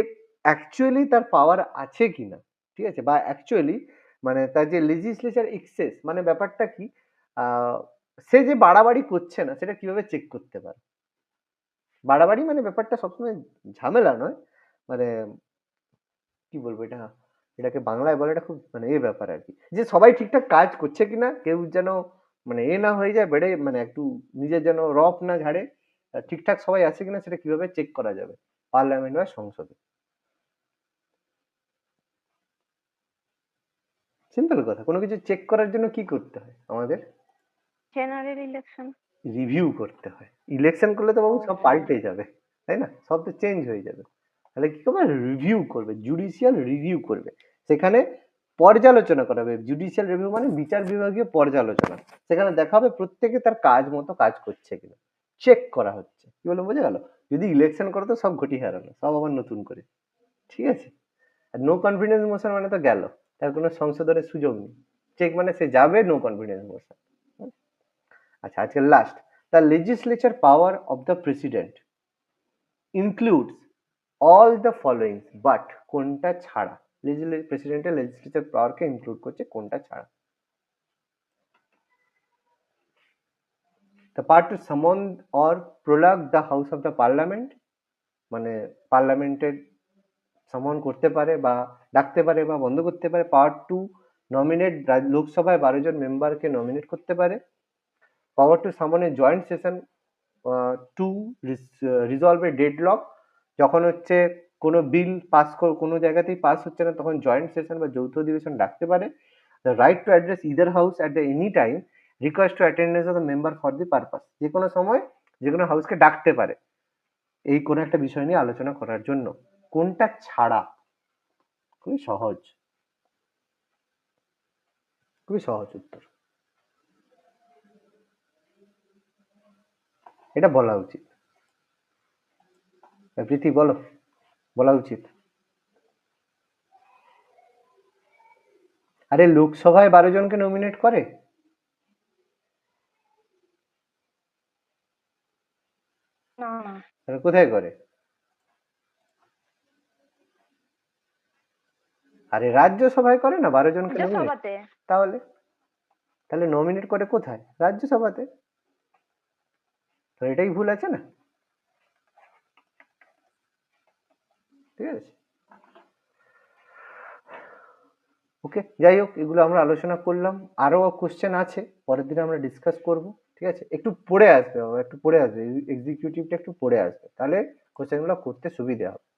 S1: অ্যাকচুয়ালি তার পাওয়ার আছে কিনা, ঠিক আছে, বা অ্যাকচুয়ালি মানে তার যে লেজিসলেচার এক্সেস মানে ব্যাপারটা কি, আহ, সে যে বাড়াবাড়ি করছে না সেটা কিভাবে চেক করতে পারে। বাড়াবাড়ি মানে ব্যাপারটা সবসময় ঝামেলা নয়, মানে কি বলবো এটা, এটাকে বাংলায় বলে এটা খুব মানে ব্যাপার আর কি, যে সবাই ঠিকঠাক কাজ করছে কিনা, কেউ যেন মানে না হয়ে যায় বেড়ে, মানে একটু নিজের যেন রফ না ঝাড়ে, ঠিকঠাক সবাই আছে কিনা সেটা কিভাবে চেক করা যাবে পার্লামেন্ট বা সংসদে। সিম্পল কথা, কোনো কিছু চেক করার জন্য কি করতে হয় আমাদের,
S3: জেনারেল ইলেকশন।
S1: রিভিউ করতে হয়। ইলেকশন করলে তো
S3: ও
S1: বাবু সব
S3: হ্যাঁ।
S1: পাল্টে যাবে, তাই না, সব তো চেঞ্জ হয়ে যাবে। তাহলে কি করবে, রিভিউ করবে, জুডিশিয়াল রিভিউ করবে, সেখানে পর্যালোচনা করা হবে। জুডিশিয়াল রিভিউ মানে বিচার বিভাগীয় পর্যালোচনা, সেখানে দেখা হবে প্রত্যেকে তার কাজ মতো কাজ করছে কিনা, চেক করা হচ্ছে। কি বললাম বোঝা গেল? যদি ইলেকশন করে তো সব ঘটি হারানো, সব আবার নতুন করে, ঠিক আছে। আর নো কনফিডেন্স মোশন মানে তো গেল, তার কোনো সংশোধনের সুযোগ নেই, চেক মানে সে যাবে, নো কনফিডেন্স মোশন। আচ্ছা, আজকে last, the legislature power of the president includes all the following but কোনটা ছাড়া, প্রেসিডেন্টের লেজিসলেচার পাওয়ারকে ইনক্লুড করছে কোনটা ছাড়া? The power to summon or prorogue the house of the parliament, মানে পার্লামেন্টের সামন করতে পারে বা ডাকতে পারে বা বন্ধ করতে পারে। পাওয়ার টু নমিনেট, লোকসভায় 12 জন মেম্বারকে নমিনেট করতে পারে। Power to summon a joint session to resolve a deadlock, যখন হচ্ছে কোনো বিল পাস কোনো জায়গাতেই পাস হচ্ছে না তখন জয়েন্ট সেশন বা যৌথ অধিবেশন ডাকতে পারে। The right to address either house at the any time request to attendance of the member for the purpose, যে কোনো সময় যে কোনো হাউসকে ডাকতে পারে এই কোনো একটা বিষয় নিয়ে আলোচনা করার জন্য। কোনটা ছাড়া? খুবই সহজ, খুবই সহজ উত্তর, এটা বলা উচিত। প্রীতি বলো, বলা উচিত। আরে লোকসভায় 12 জনকে নমিনেট করে,
S3: না না
S1: তাহলে কোথায় করে? আরে রাজ্যসভায় করে না 12 জনকে নমিনেট।
S3: রাজ্যসভাতে।
S1: তাহলে তাহলে নমিনেট করে কোথায়? রাজ্যসভাতে। তো এটাই ভুল আছে না, ঠিক আছে। ওকে, যাই হোক, এগুলো আমরা আলোচনা করলাম। আরো কোশ্চেন আছে, পরের দিন আমরা ডিসকাস করব, ঠিক আছে। একটু পড়ে আসবে বাবা, একটু পড়ে আসবে, এক্সিকিউটিভটা একটু পড়ে আসবে, তাহলে কোশ্চেনগুলো করতে সুবিধা হবে।